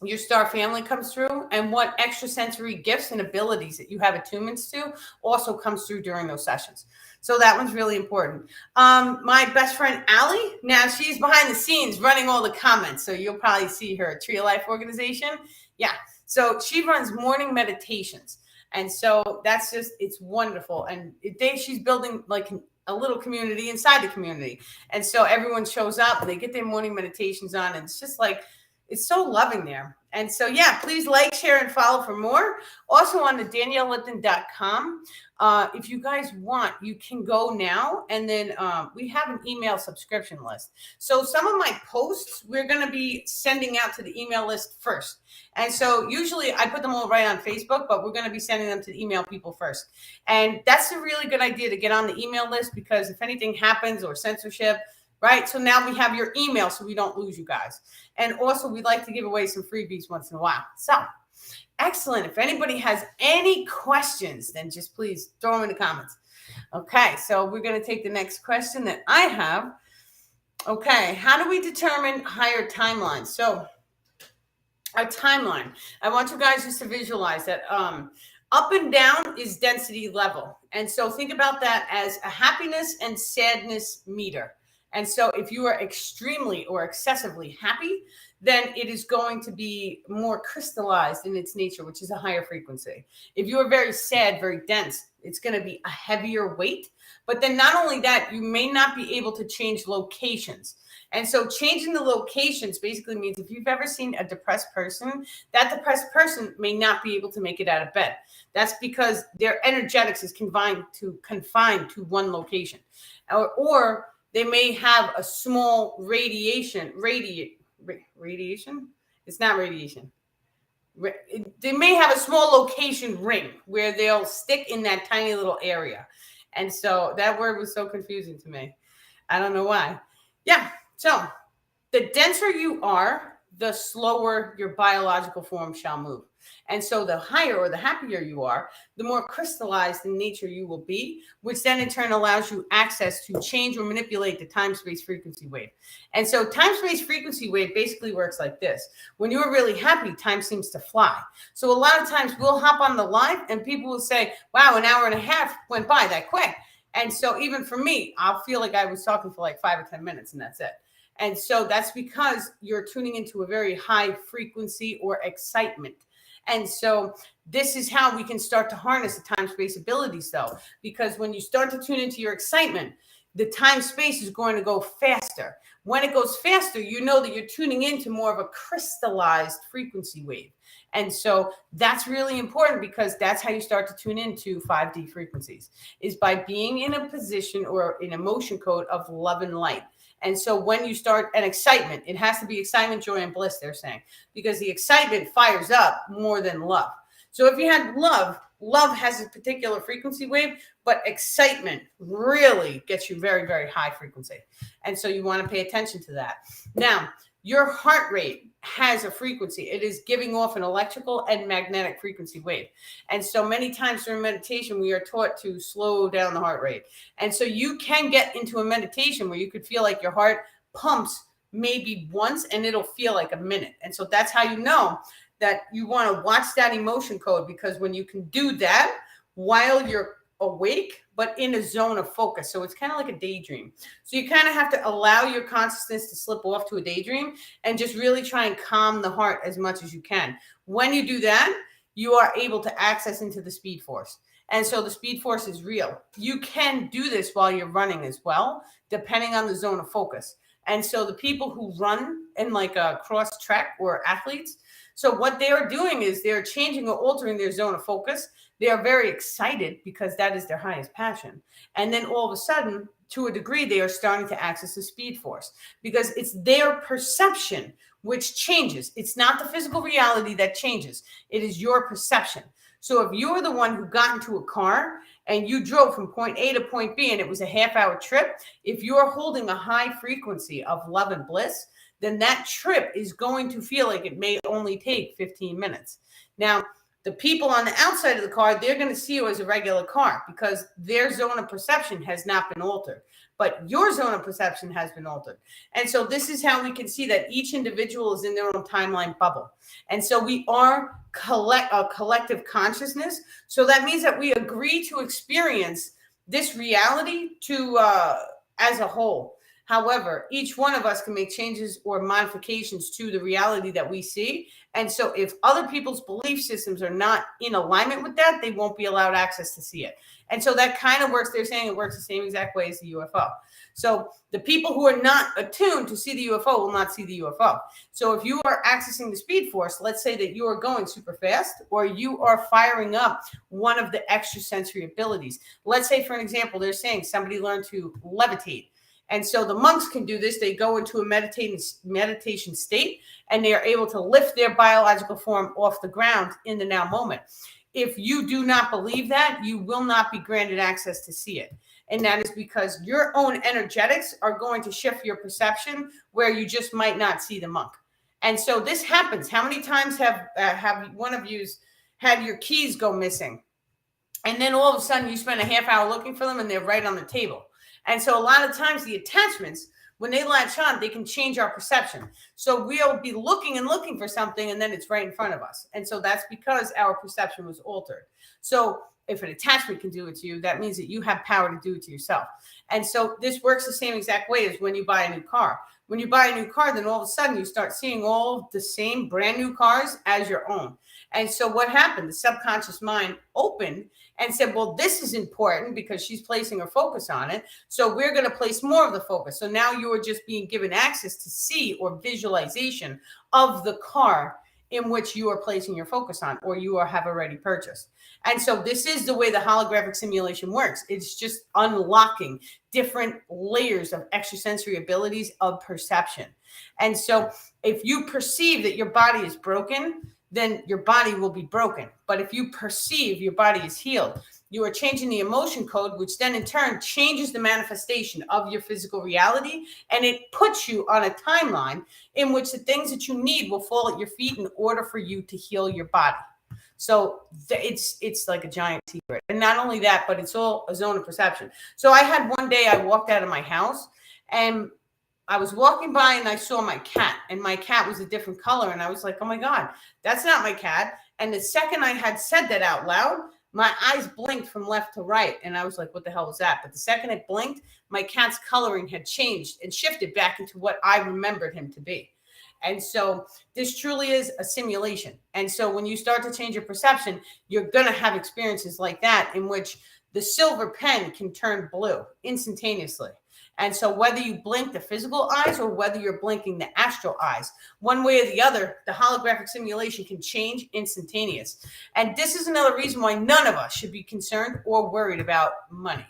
your star family comes through, and what extrasensory gifts and abilities that you have attunements to also comes through during those sessions. So that one's really important. My best friend Allie, now she's behind the scenes running all the comments, so you'll probably see her Tree of Life organization. Yeah, so she runs morning meditations, and so that's just, it's wonderful. And she's building like a little community inside the community, and so everyone shows up and they get their morning meditations on, and it's just like, it's so loving there. And so, yeah, please like, share, and follow for more. Also on the daniellelipton.com. If you guys want, you can go now. And then we have an email subscription list. So some of my posts, we're going to be sending out to the email list first. And so usually I put them all right on Facebook, but we're going to be sending them to the email people first. And that's a really good idea to get on the email list, because if anything happens or censorship, right? So now we have your email so we don't lose you guys. And also, we'd like to give away some freebies once in a while. So, excellent. If anybody has any questions, then just please throw them in the comments. Okay, so we're going to take the next question that I have. Okay, how do we determine higher timelines? So, our timeline, I want you guys just to visualize that up and down is density level. And so think about that as a happiness and sadness meter. And so if you are extremely or excessively happy, then it is going to be more crystallized in its nature, which is a higher frequency. If you are very sad, very dense, it's going to be a heavier weight. But then not only that, you may not be able to change locations. And so changing the locations basically means if you've ever seen a depressed person, that depressed person may not be able to make it out of bed. That's because their energetics is confined to one location. Or they may have a small radiation. It's not radiation. They may have a small location ring where they'll stick in that tiny little area. And so that word was so confusing to me. I don't know why. Yeah. So the denser you are, the slower your biological form shall move. And so the higher or the happier you are, the more crystallized in nature you will be, which then in turn allows you access to change or manipulate the time-space frequency wave. And so time-space frequency wave basically works like this. When you're really happy, time seems to fly. So a lot of times we'll hop on the live and people will say, wow, an hour and a half went by that quick. And so even for me, I'll feel like I was talking for like 5 or 10 minutes and that's it. And so that's because you're tuning into a very high frequency or excitement. And so this is how we can start to harness the time-space abilities, though, because when you start to tune into your excitement, the time-space is going to go faster. When it goes faster, you know that you're tuning into more of a crystallized frequency wave. And so that's really important, because that's how you start to tune into 5D frequencies, is by being in a position or an emotion code of love and light. And so when you start an excitement, it has to be excitement, joy, and bliss, they're saying, because the excitement fires up more than love. So if you had love has a particular frequency wave, but excitement really gets you very, very high frequency. And so you want to pay attention to that. Now, your heart rate has a frequency. It is giving off an electrical and magnetic frequency wave. And so many times during meditation, we are taught to slow down the heart rate. And so you can get into a meditation where you could feel like your heart pumps maybe once and it'll feel like a minute. And so that's how you know that you want to watch that emotion code, because when you can do that while you're awake, but in a zone of focus. So it's kind of like a daydream. So you kind of have to allow your consciousness to slip off to a daydream and just really try and calm the heart as much as you can. When you do that, you are able to access into the speed force. And so the speed force is real. You can do this while you're running as well, depending on the zone of focus. And so the people who run in like a cross track or athletes, so what they are doing is they're changing or altering their zone of focus. They are very excited because that is their highest passion. And then all of a sudden, to a degree, they are starting to access the speed force, because it's their perception which changes. It's not the physical reality that changes. It is your perception. So if you're the one who got into a car and you drove from point A to point B and it was a half-hour trip, if you're holding a high frequency of love and bliss, then that trip is going to feel like it may only take 15 minutes. Now, The people on the outside of the car, they're going to see you as a regular car because their zone of perception has not been altered, but your zone of perception has been altered. And so this is how we can see that each individual is in their own timeline bubble. And so we are a collective consciousness. So that means that we agree to experience this reality as a whole. However, each one of us can make changes or modifications to the reality that we see. And so if other people's belief systems are not in alignment with that, they won't be allowed access to see it. And so that kind of works. They're saying it works the same exact way as the UFO. So the people who are not attuned to see the UFO will not see the UFO. So if you are accessing the speed force, let's say that you are going super fast or you are firing up one of the extrasensory abilities. Let's say, for an example, they're saying somebody learned to levitate. And so the monks can do this. They go into a meditation state and they are able to lift their biological form off the ground in the now moment. If you do not believe that, you will not be granted access to see it. And that is because your own energetics are going to shift your perception where you just might not see the monk. And so this happens. How many times have one of you had your keys go missing? And then all of a sudden you spend a half hour looking for them and they're right on the table. And so a lot of times the attachments, when they latch on, they can change our perception. So we'll be looking and looking for something and then it's right in front of us. And so that's because our perception was altered. So if an attachment can do it to you, that means that you have power to do it to yourself. And so this works the same exact way as when you buy a new car. When you buy a new car, then all of a sudden you start seeing all the same brand new cars as your own. And so what happened? The subconscious mind opened and said, well, this is important because she's placing her focus on it. So we're going to place more of the focus. So now you are just being given access to see or visualization of the car in which you are placing your focus on or you have already purchased. And so this is the way the holographic simulation works. It's just unlocking different layers of extrasensory abilities of perception. And so if you perceive that your body is broken, then your body will be broken. But if you perceive your body is healed, you are changing the emotion code, which then in turn changes the manifestation of your physical reality. And it puts you on a timeline in which the things that you need will fall at your feet in order for you to heal your body. So it's like a giant secret. And not only that, but it's all a zone of perception. So I had one day I walked out of my house and I was walking by and I saw my cat, and my cat was a different color. And I was like, oh my God, that's not my cat. And the second I had said that out loud, my eyes blinked from left to right. And I was like, what the hell was that? But the second it blinked, my cat's coloring had changed and shifted back into what I remembered him to be. And so this truly is a simulation. And so when you start to change your perception, you're going to have experiences like that in which the silver pen can turn blue instantaneously. And so whether you blink the physical eyes or whether you're blinking the astral eyes, one way or the other, the holographic simulation can change instantaneous. And this is another reason why none of us should be concerned or worried about money.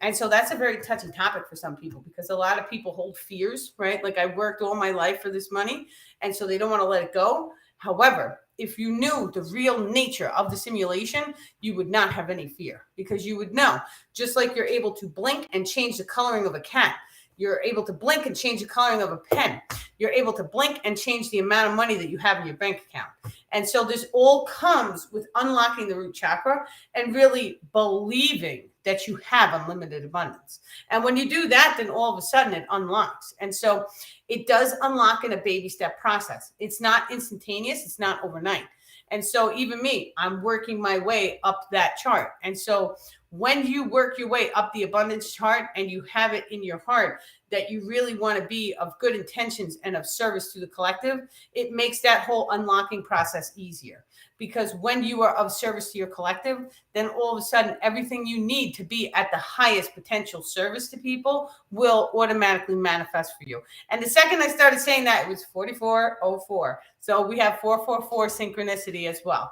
And so that's a very touchy topic for some people because a lot of people hold fears, right? Like I worked all my life for this money, and so they don't want to let it go. However, if you knew the real nature of the simulation, you would not have any fear because you would know, just like you're able to blink and change the coloring of a cat, you're able to blink and change the coloring of a pen. You're able to blink and change the amount of money that you have in your bank account. And so this all comes with unlocking the root chakra and really believing that you have unlimited abundance. And when you do that, then all of a sudden it unlocks. And so it does unlock in a baby step process. It's not instantaneous. It's not overnight. And so even me, I'm working my way up that chart. And so when you work your way up the abundance chart and you have it in your heart that you really want to be of good intentions and of service to the collective, it makes that whole unlocking process easier. Because when you are of service to your collective, then all of a sudden, everything you need to be at the highest potential service to people will automatically manifest for you. And the second I started saying that, it was 4404. So we have 444 synchronicity as well.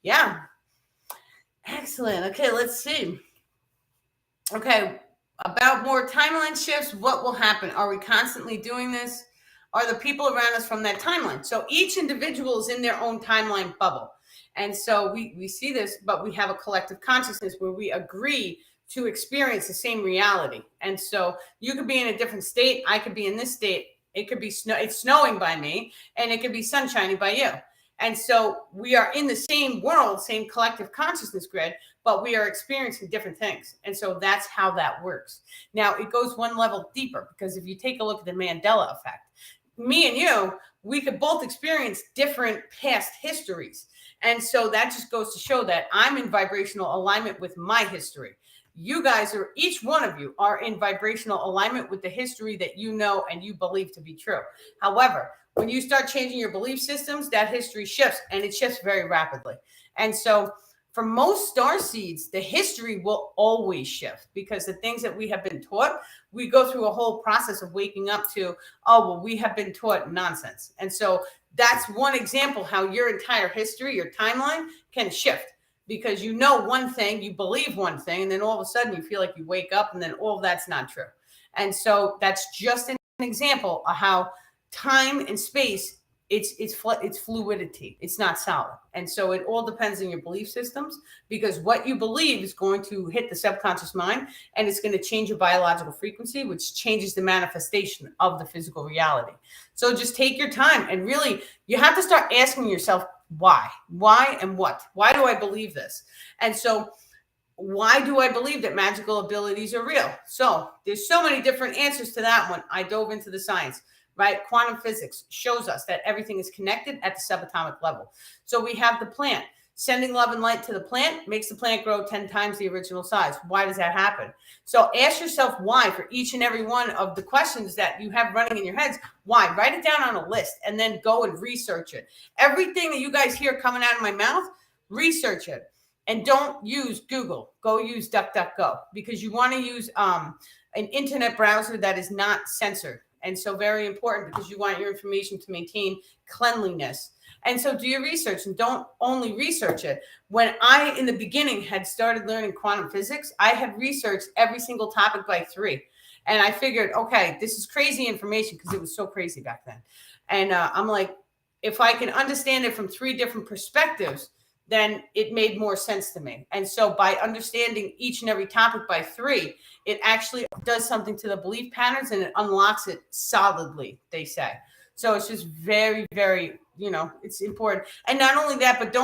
Yeah. Excellent. Okay, let's see. Okay, about more timeline shifts, what will happen? Are we constantly doing this? Are the people around us from that timeline? So each individual is in their own timeline bubble. And so we see this, but we have a collective consciousness where we agree to experience the same reality. And so you could be in a different state. I could be in this state. It could be it's snowing by me, and it could be sunshiny by you. And so we are in the same world, same collective consciousness grid, but we are experiencing different things. And so that's how that works. Now, it goes one level deeper, because if you take a look at the Mandela effect, me and you, we could both experience different past histories. And so that just goes to show that I'm in vibrational alignment with my history. You guys are, each one of you are in vibrational alignment with the history that you know and you believe to be true. However, when you start changing your belief systems, that history shifts, and it shifts very rapidly. And so for most star seeds, the history will always shift, because the things that we have been taught, we go through a whole process of waking up to, oh, well, we have been taught nonsense. And so that's one example how your entire history, your timeline can shift, because you know one thing, you believe one thing, and then all of a sudden you feel like you wake up and then all of that's not true. And so that's just an example of how time and space, it's fluidity. It's not solid. And so it all depends on your belief systems, because what you believe is going to hit the subconscious mind, and it's going to change your biological frequency, which changes the manifestation of the physical reality. So just take your time, and really you have to start asking yourself, why and what? Why do I believe this? And so why do I believe that magical abilities are real? So there's so many different answers to that one. I dove into the science, right? Quantum physics shows us that everything is connected at the subatomic level. So we have the plant. Sending love and light to the plant makes the plant grow 10 times the original size. Why does that happen? So ask yourself why for each and every one of the questions that you have running in your heads. Why? Write it down on a list and then go and research it. Everything that you guys hear coming out of my mouth, research it. And don't use Google. Go use DuckDuckGo, because you want to use an internet browser that is not censored. And so very important, because you want your information to maintain cleanliness. And so do your research, and don't only research it. When I, in the beginning, had started learning quantum physics, I had researched every single topic by 3. And I figured, okay, this is crazy information, because it was so crazy back then. And I'm like, if I can understand it from 3 different perspectives, then it made more sense to me. And so by understanding each and every topic by 3, it actually does something to the belief patterns, and it unlocks it solidly, they say. So it's just very, very, it's important. And not only that, but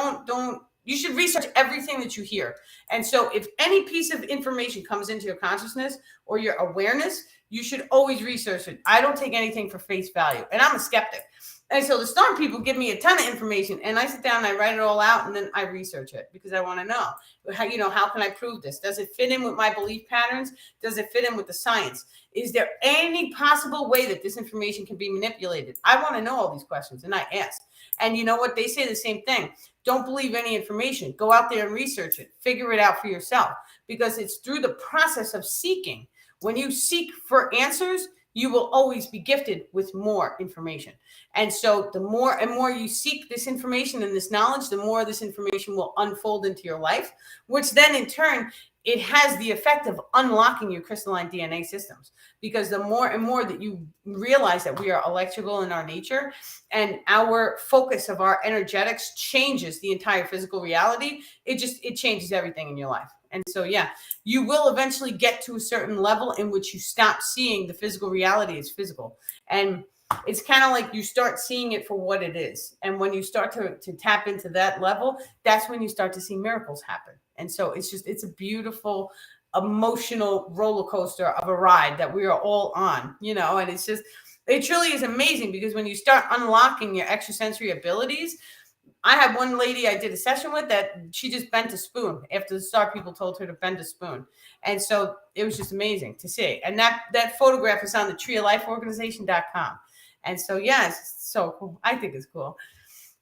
you should research everything that you hear. And so if any piece of information comes into your consciousness or your awareness, you should always research it. I don't take anything for face value, and I'm a skeptic. And so the star people give me a ton of information, and I sit down and I write it all out, and then I research it, because I want to know how can I prove this? Does it fit in with my belief patterns? Does it fit in with the science? Is there any possible way that this information can be manipulated? I want to know all these questions, and I ask. And you know what? They say the same thing. Don't believe any information. Go out there and research it. Figure it out for yourself, because it's through the process of seeking. When you seek for answers, you will always be gifted with more information. And so the more and more you seek this information and this knowledge, the more this information will unfold into your life, which then in turn, it has the effect of unlocking your crystalline DNA systems. Because the more and more that you realize that we are electrical in our nature, and our focus of our energetics changes the entire physical reality, it changes everything in your life. And so, yeah, you will eventually get to a certain level in which you stop seeing the physical reality as physical. And it's kind of like you start seeing it for what it is. And when you start to tap into that level, that's when you start to see miracles happen. And so it's a beautiful, emotional roller coaster of a ride that we are all on, and it truly is amazing, because when you start unlocking your extrasensory abilities, I had one lady I did a session with that she just bent a spoon after the star people told her to bend a spoon. And so it was just amazing to see. And that photograph is on the treeoflifeorganization.com. And so, yeah, it's so cool. I think it's cool.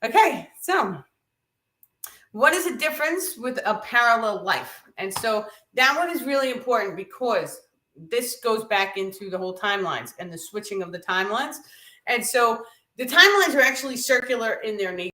Okay, so what is the difference with a parallel life? And so that one is really important, because this goes back into the whole timelines and the switching of the timelines. And so the timelines are actually circular in their nature.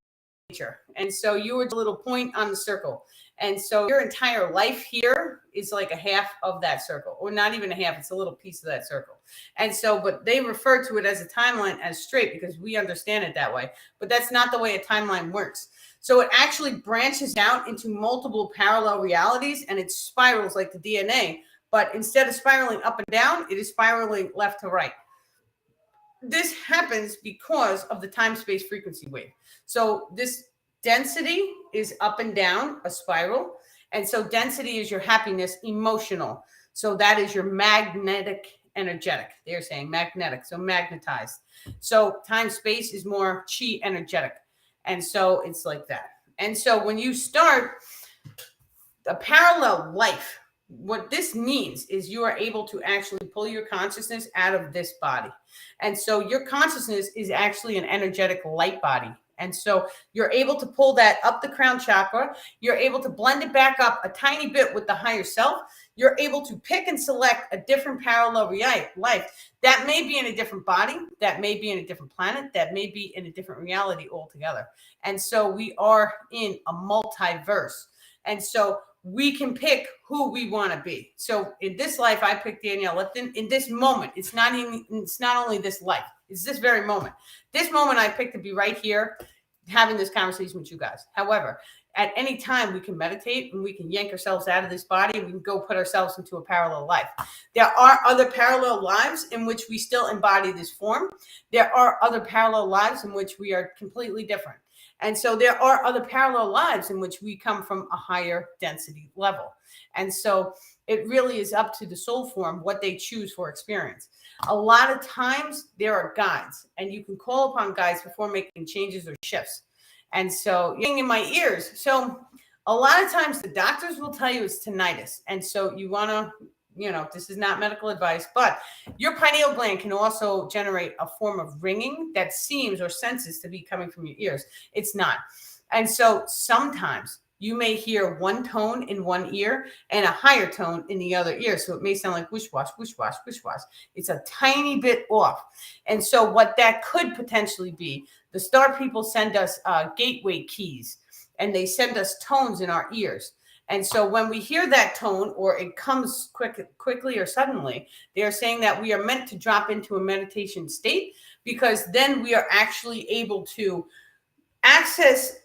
And so you were a little point on the circle. And so your entire life here is like a half of that circle, or not even a half. It's a little piece of that circle. And so, but they refer to it as a timeline as straight, because we understand it that way. But that's not the way a timeline works. So it actually branches out into multiple parallel realities, and it spirals like the DNA. But instead of spiraling up and down, it is spiraling left to right. This happens because of the time-space frequency wave. So this Density is up and down, a spiral. And so density is your happiness, emotional. So that is your magnetic, energetic. They're saying magnetic, so magnetized. So time space is more chi, energetic. And so it's like that. And so when you start a parallel life, what this means is you are able to actually pull your consciousness out of this body. And so your consciousness is actually an energetic light body. And so you're able to pull that up the crown chakra. You're able to blend it back up a tiny bit with the higher self. You're able to pick and select a different parallel life that may be in a different body, that may be in a different planet, that may be in a different reality altogether. And so we are in a multiverse. And so we can pick who we want to be. So in this life, I picked Danielle Lipton. In this moment, it's not only this life, it's this very moment. This moment I picked to be right here, having this conversation with you guys. However, at any time we can meditate and we can yank ourselves out of this body and we can go put ourselves into a parallel life. There are other parallel lives in which we still embody this form. There are other parallel lives in which we are completely different. And so there are other parallel lives in which we come from a higher density level. And so it really is up to the soul form what they choose for experience. A lot of times there are guides, and you can call upon guides before making changes or shifts. And so in my ears. So a lot of times the doctors will tell you it's tinnitus. And so you want to, this is not medical advice, but your pineal gland can also generate a form of ringing that seems or senses to be coming from your ears. It's not. And so sometimes you may hear one tone in one ear and a higher tone in the other ear. So it may sound like wish wash, wish wash, wish wash. It's a tiny bit off. And so what that could potentially be, the star people send us gateway keys, and they send us tones in our ears. And so when we hear that tone, or it comes quickly or suddenly, they're saying that we are meant to drop into a meditation state, because then we are actually able to access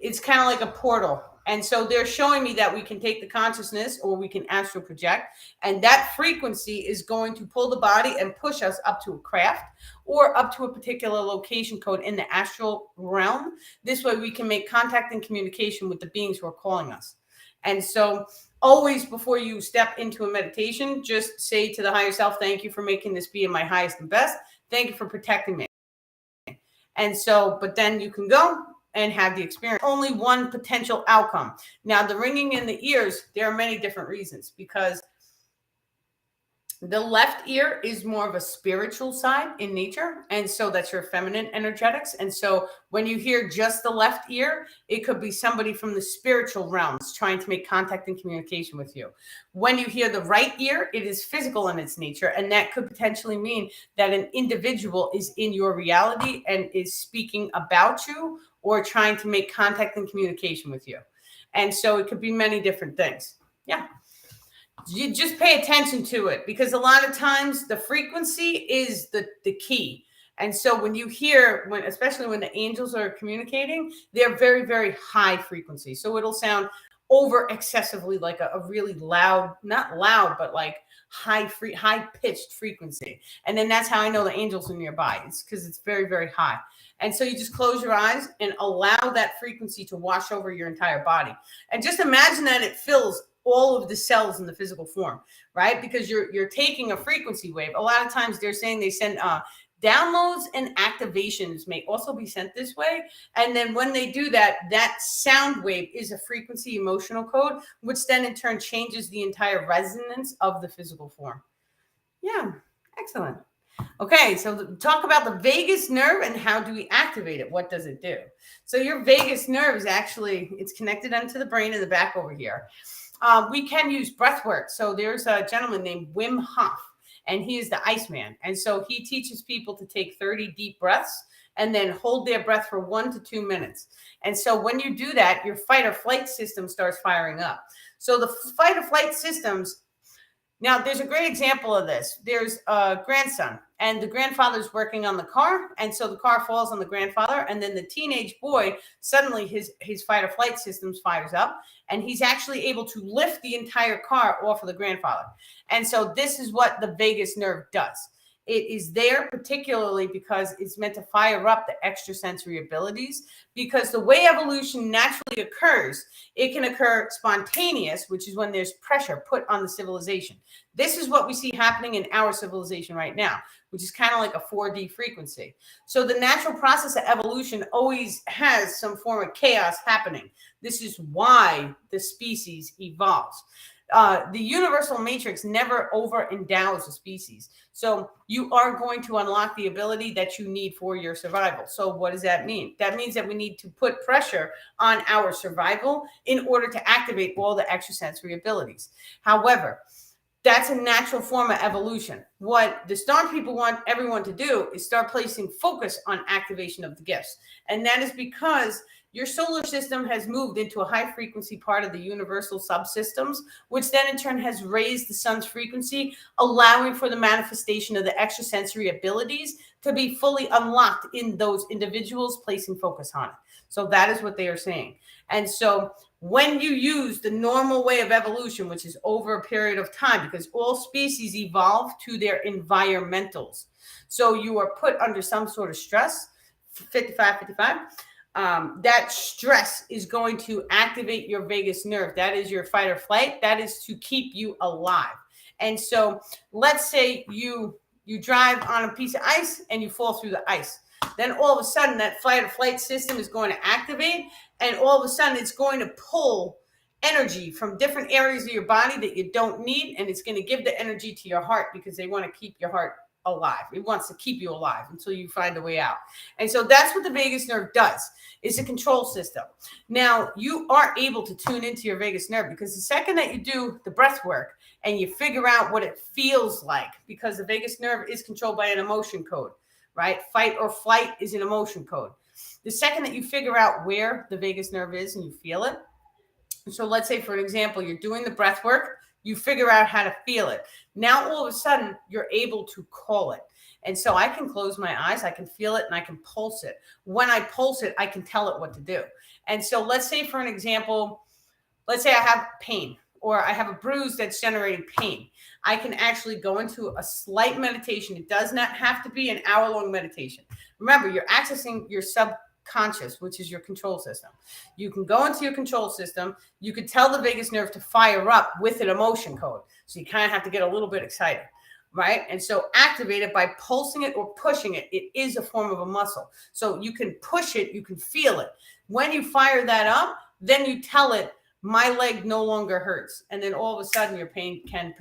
it's kind of like a portal. And so they're showing me that we can take the consciousness, or we can astral project, and that frequency is going to pull the body and push us up to a craft or up to a particular location code in the astral realm. This way we can make contact and communication with the beings who are calling us. And so always, before you step into a meditation, just say to the higher self, thank you for making this be in my highest and best. Thank you for protecting me. And so, but then you can go and have the experience. Only one potential outcome. Now, the ringing in the ears, there are many different reasons, because the left ear is more of a spiritual side in nature. And so that's your feminine energetics. And so when you hear just the left ear, it could be somebody from the spiritual realms trying to make contact and communication with you. When you hear the right ear, it is physical in its nature. And that could potentially mean that an individual is in your reality and is speaking about you or trying to make contact and communication with you. And so it could be many different things. Yeah. You just pay attention to it, because a lot of times the frequency is the key. And so when you hear, especially when the angels are communicating, they're very, very high frequency. So it'll sound over excessively like a really loud, not loud, but like high pitched frequency. And then that's how I know the angels are nearby. It's because it's very, very high. And so you just close your eyes and allow that frequency to wash over your entire body. And just imagine that it fills all of the cells in the physical form, right? Because you're taking a frequency wave. A lot of times they're saying they send downloads and activations may also be sent this way. And then when they do that, that sound wave is a frequency emotional code, which then in turn changes the entire resonance of the physical form. Yeah, excellent. Okay, so talk about the vagus nerve and how do we activate it? What does it do? So your vagus nerve is actually, it's connected onto the brain in the back over here. We can use breath work. So there's a gentleman named Wim Hof, and he is the Iceman. And so he teaches people to take 30 deep breaths and then hold their breath for 1 to 2 minutes. And so when you do that, your fight or flight system starts firing up. So the fight or flight systems, now there's a great example of this. There's a grandson, and the grandfather's working on the car. And so the car falls on the grandfather. And then the teenage boy, suddenly his fight or flight systems fires up. And he's actually able to lift the entire car off of the grandfather. And so this is what the vagus nerve does. It is there particularly because it's meant to fire up the extrasensory abilities, because the way evolution naturally occurs, it can occur spontaneous, which is when there's pressure put on the civilization. This is what we see happening in our civilization right now, which is kind of like a 4D frequency. So the natural process of evolution always has some form of chaos happening. This is why the species evolves. The universal matrix never over endows a species. So you are going to unlock the ability that you need for your survival. So what does that mean? That means that we need to put pressure on our survival in order to activate all the extrasensory abilities. However, that's a natural form of evolution. What the star people want everyone to do is start placing focus on activation of the gifts. And that is because your solar system has moved into a high frequency part of the universal subsystems, which then in turn has raised the sun's frequency, allowing for the manifestation of the extrasensory abilities to be fully unlocked in those individuals placing focus on it. So that is what they are saying. And so when you use the normal way of evolution, which is over a period of time, because all species evolve to their environmentals. So you are put under some sort of stress, 55. That stress is going to activate your vagus nerve. That is your fight or flight. That is to keep you alive. And so let's say you drive on a piece of ice and you fall through the ice. Then all of a sudden that fight or flight system is going to activate, and all of a sudden it's going to pull energy from different areas of your body that you don't need, and it's going to give the energy to your heart because they want to keep your heart alive. It wants to keep you alive until you find a way out. And so that's what the vagus nerve does. It's a control system. Now, you are able to tune into your vagus nerve because the second that you do the breath work and you figure out what it feels like, because the vagus nerve is controlled by an emotion code, right? Fight or flight is an emotion code. The second that you figure out where the vagus nerve is and you feel it. So let's say, for an example, you're doing the breath work, you figure out how to feel it. Now, all of a sudden, you're able to call it. And so I can close my eyes, I can feel it, and I can pulse it. When I pulse it, I can tell it what to do. And so let's say, for an example, let's say I have pain or I have a bruise that's generating pain. I can actually go into a slight meditation. It does not have to be an hour-long meditation. Remember, you're accessing your subconscious, which is your control system. You can go into your control system. You could tell the vagus nerve to fire up with an emotion code. So you kind of have to get a little bit excited, right? And so activate it by pulsing it or pushing it. It is a form of a muscle. So you can push it, you can feel it. When you fire that up, then you tell it, my leg no longer hurts. And then all of a sudden your pain can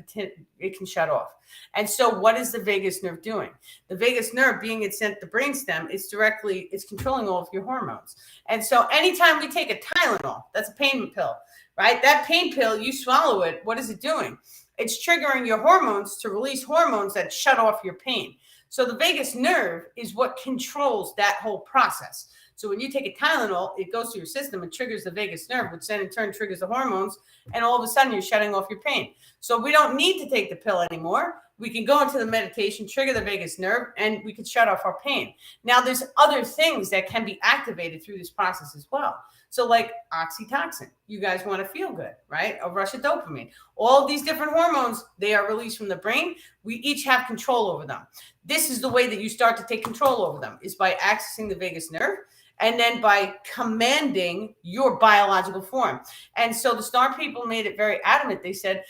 shut off. And so what is the vagus nerve doing? The vagus nerve, being it's sent the brainstem, it's controlling all of your hormones. And so anytime we take a Tylenol, that's a pain pill, right? That pain pill, you swallow it, what is it doing? It's triggering your hormones to release hormones that shut off your pain. So the vagus nerve is what controls that whole process. So when you take a Tylenol, it goes through your system and triggers the vagus nerve, which then in turn triggers the hormones, and all of a sudden you're shutting off your pain. So we don't need to take the pill anymore. We can go into the meditation, trigger the vagus nerve, and we can shut off our pain. Now, there's other things that can be activated through this process as well. So like oxytocin, you guys want to feel good, right? A rush of dopamine. All of these different hormones, they are released from the brain. We each have control over them. This is the way that you start to take control over them, is by accessing the vagus nerve and then by commanding your biological form. And so the star people made it very adamant. They said,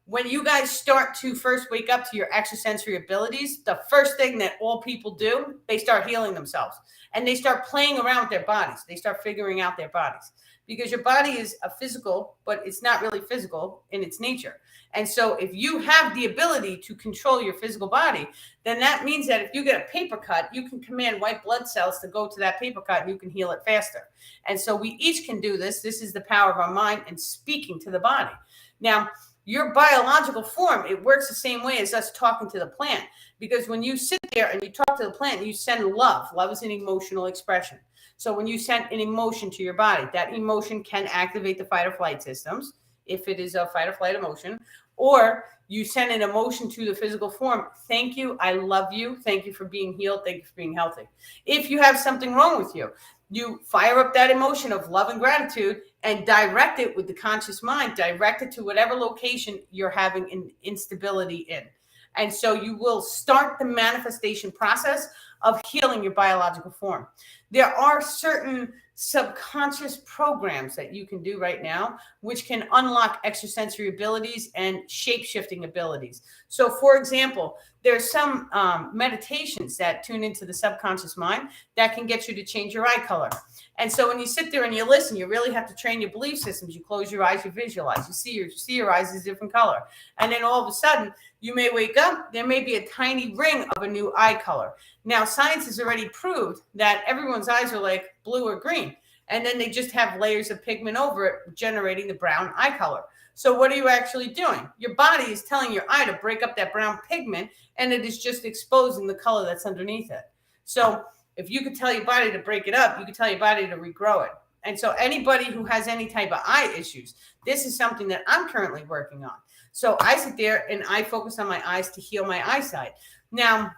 when you guys start to first wake up to your extrasensory abilities, the first thing that all people do, they start healing themselves and they start playing around with their bodies. They start figuring out their bodies, because your body is a physical, but it's not really physical in its nature. And so if you have the ability to control your physical body, then that means that if you get a paper cut, you can command white blood cells to go to that paper cut and you can heal it faster. And so we each can do this. This is the power of our mind and speaking to the body. Now, your biological form, it works the same way as us talking to the plant, because when you sit there and you talk to the plant, you send love. Love is an emotional expression. So when you send an emotion to your body, that emotion can activate the fight or flight systems, if it is a fight or flight emotion, or you send an emotion to the physical form. Thank you. I love you. Thank you for being healed. Thank you for being healthy. If you have something wrong with you, you fire up that emotion of love and gratitude and direct it with the conscious mind, direct it to whatever location you're having an instability in. And so you will start the manifestation process of healing your biological form. There are certain subconscious programs that you can do right now, which can unlock extrasensory abilities and shape-shifting abilities. So, for example, there's some meditations that tune into the subconscious mind that can get you to change your eye color. And so when you sit there and you listen, you really have to train your belief systems. You close your eyes, you visualize, you see your eyes as a different color. And then all of a sudden, you may wake up, there may be a tiny ring of a new eye color. Now, science has already proved that everyone's eyes are like blue or green, and then they just have layers of pigment over it, generating the brown eye color. So what are you actually doing? Your body is telling your eye to break up that brown pigment, and it is just exposing the color that's underneath it. So if you could tell your body to break it up, you could tell your body to regrow it. And so anybody who has any type of eye issues, this is something that I'm currently working on. So I sit there and I focus on my eyes to heal my eyesight. Now,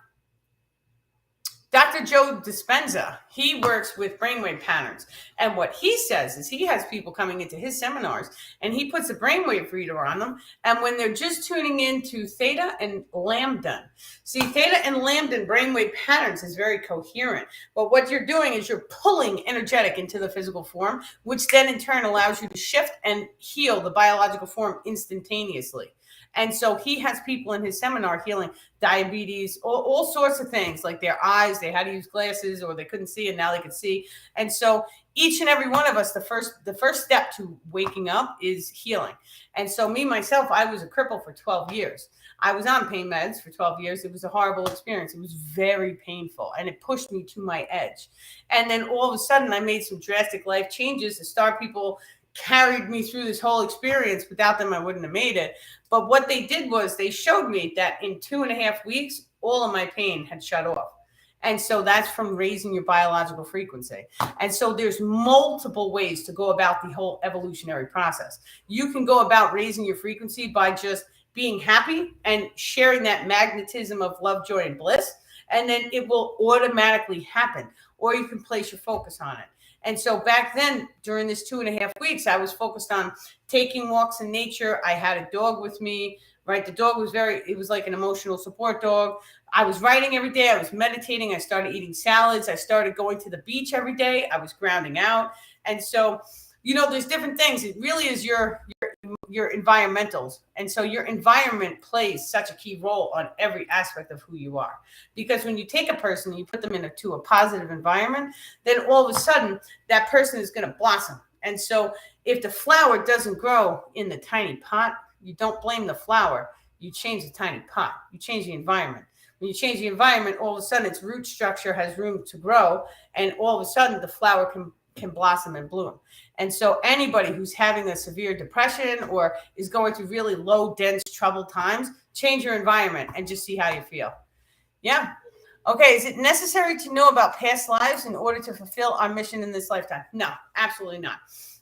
Dr. Joe Dispenza, he works with brainwave patterns. And what he says is he has people coming into his seminars and he puts a brainwave reader on them. And when they're just tuning into theta and lambda, see, theta and lambda brainwave patterns is very coherent. But what you're doing is you're pulling energetic into the physical form, which then in turn allows you to shift and heal the biological form instantaneously. And so he has people in his seminar healing diabetes, all sorts of things, like their eyes, they had to use glasses or they couldn't see and now they could see. And so each and every one of us, the first step to waking up is healing. And so me, myself, I was a cripple for 12 years. I was on pain meds for 12 years. It was a horrible experience. It was very painful and it pushed me to my edge. And then all of a sudden I made some drastic life changes. The Star People carried me through this whole experience. Without them, I wouldn't have made it. But what they did was they showed me that in 2.5 weeks, all of my pain had shut off. And so that's from raising your biological frequency. And so there's multiple ways to go about the whole evolutionary process. You can go about raising your frequency by just being happy and sharing that magnetism of love, joy, and bliss. And then it will automatically happen. Or you can place your focus on it. And so back then, during this 2.5 weeks, I was focused on taking walks in nature. I had a dog with me, right? The dog was it was like an emotional support dog. I was writing every day. I was meditating. I started eating salads. I started going to the beach every day. I was grounding out. And so, you know, there's different things. It really is your environmentals. And so your environment plays such a key role on every aspect of who you are. Because when you take a person and you put them into a positive environment, then all of a sudden that person is going to blossom. And so if the flower doesn't grow in the tiny pot, you don't blame the flower. You change the tiny pot. You change the environment. When you change the environment, all of a sudden its root structure has room to grow. And all of a sudden the flower can blossom and bloom. And so anybody who's having a severe depression or is going through really low, dense, troubled times, change your environment and just see how you feel. Yeah. Okay. Is it necessary to know about past lives in order to fulfill our mission in this lifetime? No, absolutely not.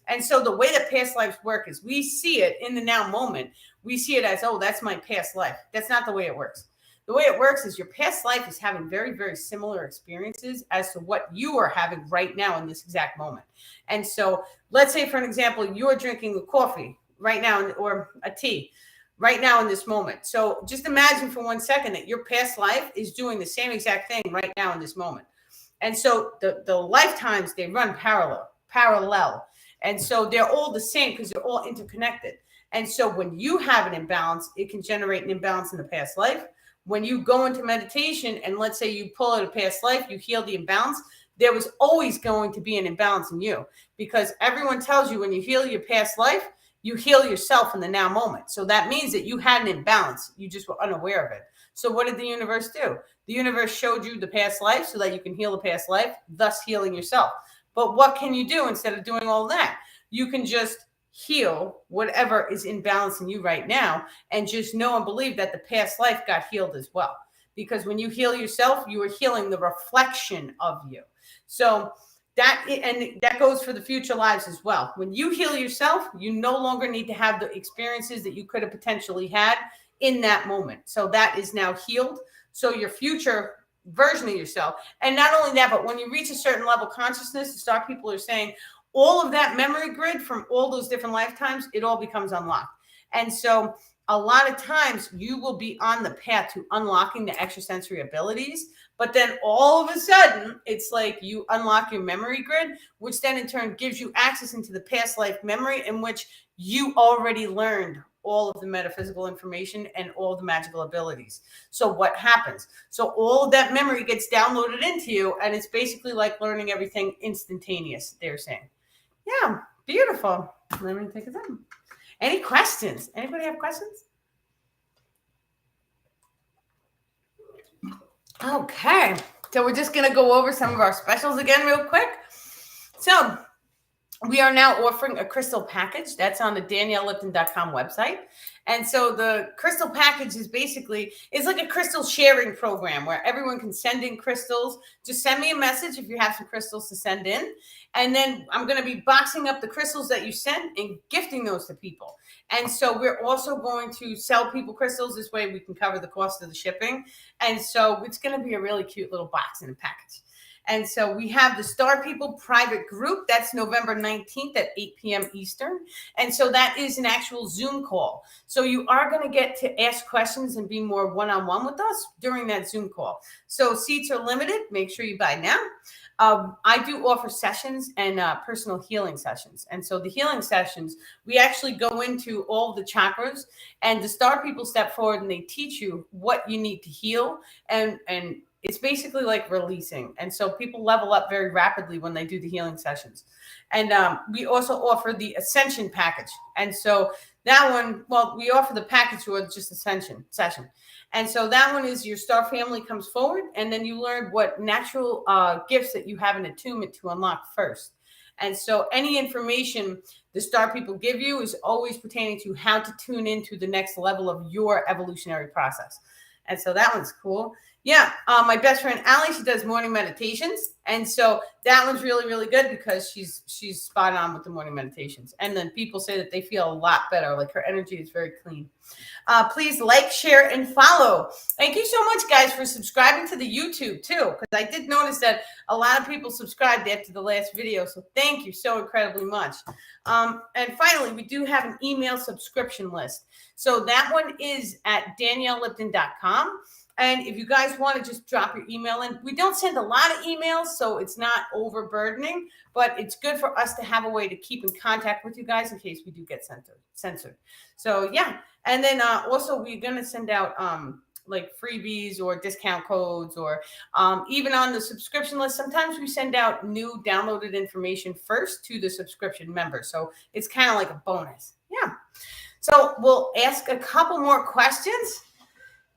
And so the way that past lives work is we see it in the now moment. We see it as, oh, that's my past life. That's not the way it works. The way it works is your past life is having very, very similar experiences as to what you are having right now in this exact moment. And so let's say, for an example, you're drinking a coffee right now or a tea right now in this moment. So just imagine for 1 second that your past life is doing the same exact thing right now in this moment. And so the lifetimes, they run parallel. And so they're all the same because they're all interconnected. And so when you have an imbalance, it can generate an imbalance in the past life. When you go into meditation and let's say you pull out a past life, you heal the imbalance, there was always going to be an imbalance in you because everyone tells you when you heal your past life, you heal yourself in the now moment. So that means that you had an imbalance. You just were unaware of it. So what did the universe do? The universe showed you the past life so that you can heal the past life, thus healing yourself. But what can you do instead of doing all that? You can just heal whatever is imbalancing you right now and just know and believe that the past life got healed as well. Because when you heal yourself, you are healing the reflection of you. So that goes for the future lives as well. When you heal yourself, you no longer need to have the experiences that you could have potentially had in that moment. So that is now healed. So your future version of yourself. And not only that, but when you reach a certain level of consciousness, the Star People are saying, all of that memory grid from all those different lifetimes, it all becomes unlocked. And so a lot of times you will be on the path to unlocking the extrasensory abilities, but then all of a sudden it's like you unlock your memory grid, which then in turn gives you access into the past life memory in which you already learned all of the metaphysical information and all the magical abilities. So what happens? So all of that memory gets downloaded into you, and it's basically like learning everything instantaneous, they're saying. Yeah, beautiful. Let me take it down. Any questions? Anybody have questions? Okay, so we're just going to go over some of our specials again real quick. So we are now offering a crystal package that's on the daniellelipton.com website. And so the crystal package is basically, it's like a crystal sharing program where everyone can send in crystals. Just send me a message if you have some crystals to send in. And then I'm going to be boxing up the crystals that you sent and gifting those to people. And so we're also going to sell people crystals. This way we can cover the cost of the shipping. And so it's going to be a really cute little box in a package. And so we have the Star People private group. That's November 19th at 8 p.m. Eastern. And so that is an actual Zoom call. So you are going to get to ask questions and be more one-on-one with us during that Zoom call. So seats are limited. Make sure you buy now. I do offer sessions and personal healing sessions. And so the healing sessions, we actually go into all the chakras, and the Star People step forward and they teach you what you need to heal, and it's basically like releasing. And so people level up very rapidly when they do the healing sessions. And we also offer the Ascension package. And so that one, well, we offer the package or just Ascension session. And so that one is your star family comes forward, and then you learn what natural gifts that you have in attunement to unlock first. And so any information the Star People give you is always pertaining to how to tune into the next level of your evolutionary process. And so that one's cool. Yeah, my best friend Allie, she does morning meditations, and so that one's really, really good because she's spot on with the morning meditations. And then people say that they feel a lot better, like her energy is very clean. Please like, share, and follow. Thank you so much, guys, for subscribing to the YouTube too, because I did notice that a lot of people subscribed after the last video. So thank you so incredibly much. And finally, we do have an email subscription list. So that one is at daniellelipton.com. And if you guys want to just drop your email in, we don't send a lot of emails, so it's not overburdening, but it's good for us to have a way to keep in contact with you guys in case we do get censored. So yeah. And then also we're going to send out like freebies or discount codes, or even on the subscription list, sometimes we send out new downloaded information first to the subscription members. So it's kind of like a bonus. Yeah. So we'll ask a couple more questions.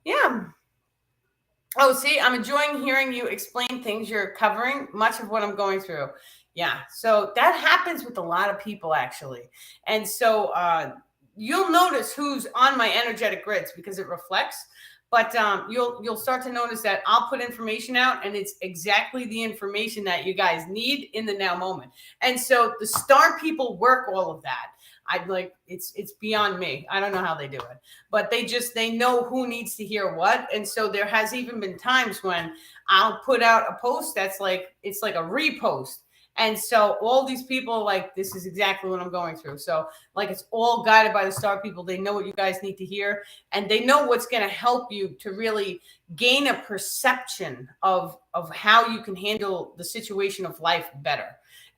Yeah. Oh, see, I'm enjoying hearing you explain things you're covering, much of what I'm going through. Yeah, so that happens with a lot of people, actually. And so you'll notice who's on my energetic grids because it reflects. But you'll start to notice that I'll put information out, and it's exactly the information that you guys need in the now moment. And so the Star People work all of that. I'd like, it's beyond me. I don't know how they do it, but they know who needs to hear what. And so there has even been times when I'll put out a post that's like, it's like a repost. And so all these people like, this is exactly what I'm going through. So like, it's all guided by the Star People. They know what you guys need to hear, and they know what's going to help you to really gain a perception of how you can handle the situation of life better.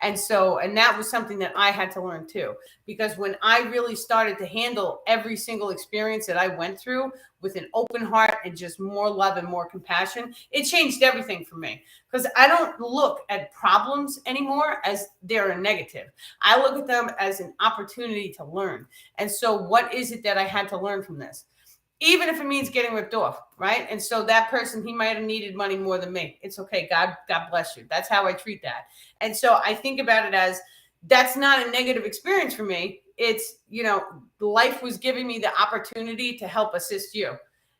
And so, and that was something that I had to learn too, because when I really started to handle every single experience that I went through with an open heart and just more love and more compassion, it changed everything for me. Because I don't look at problems anymore as they're a negative. I look at them as an opportunity to learn. And so what is it that I had to learn from this? Even if it means getting ripped off, right? And so that person, he might have needed money more than me. It's okay. God bless you. That's how I treat that. And so I think about it as, that's not a negative experience for me. It's, life was giving me the opportunity to help assist you.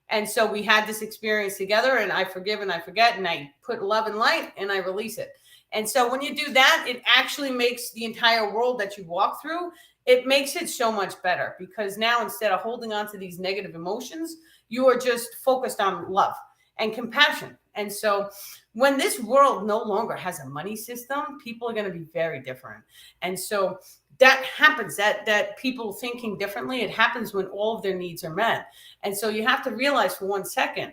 And so we had this experience together, and I forgive and I forget, and I put love and light and I release it. And so when you do that, it actually makes the entire world that you walk through, it makes it so much better, because now instead of holding on to these negative emotions, you are just focused on love and compassion. And so when this world no longer has a money system, people are going to be very different. And so that happens, that people thinking differently, it happens when all of their needs are met. And so you have to realize for 1 second,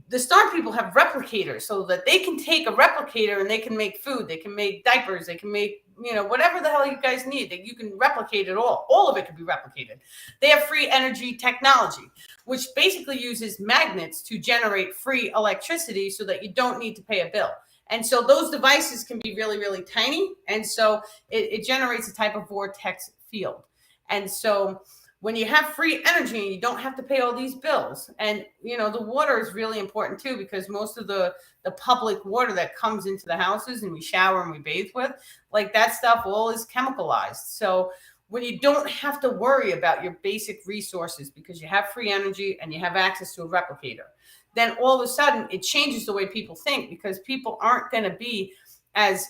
the star people have replicators, so that they can take a replicator and they can make food, they can make diapers, they can make, whatever the hell you guys need, that you can replicate it all of it can be replicated. They have free energy technology, which basically uses magnets to generate free electricity so that you don't need to pay a bill. And so those devices can be really, really tiny. And so it generates a type of vortex field. And so when you have free energy, you don't have to pay all these bills. And, the water is really important too, because most of the public water that comes into the houses and we shower and we bathe with, like that stuff all is chemicalized. So when you don't have to worry about your basic resources because you have free energy and you have access to a replicator, then all of a sudden it changes the way people think, because people aren't going to be as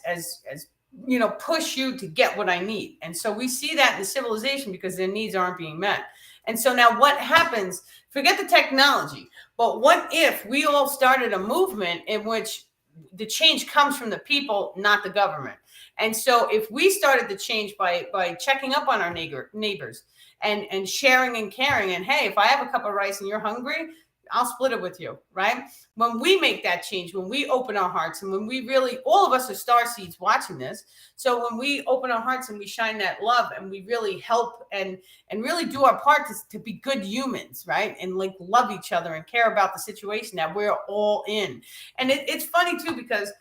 push you to get what I need. And so we see that in the civilization because their needs aren't being met. And so now what happens, forget the technology, but what if we all started a movement in which the change comes from the people, not the government? And so if we started the change by checking up on our neighbors and sharing and caring, and hey, if I have a cup of rice and you're hungry, I'll split it with you, right? When we make that change, when we open our hearts, and when we really, all of us are starseeds watching this. So when we open our hearts and we shine that love and we really help and really do our part to be good humans, right? And like love each other and care about the situation that we're all in. And it's funny too, because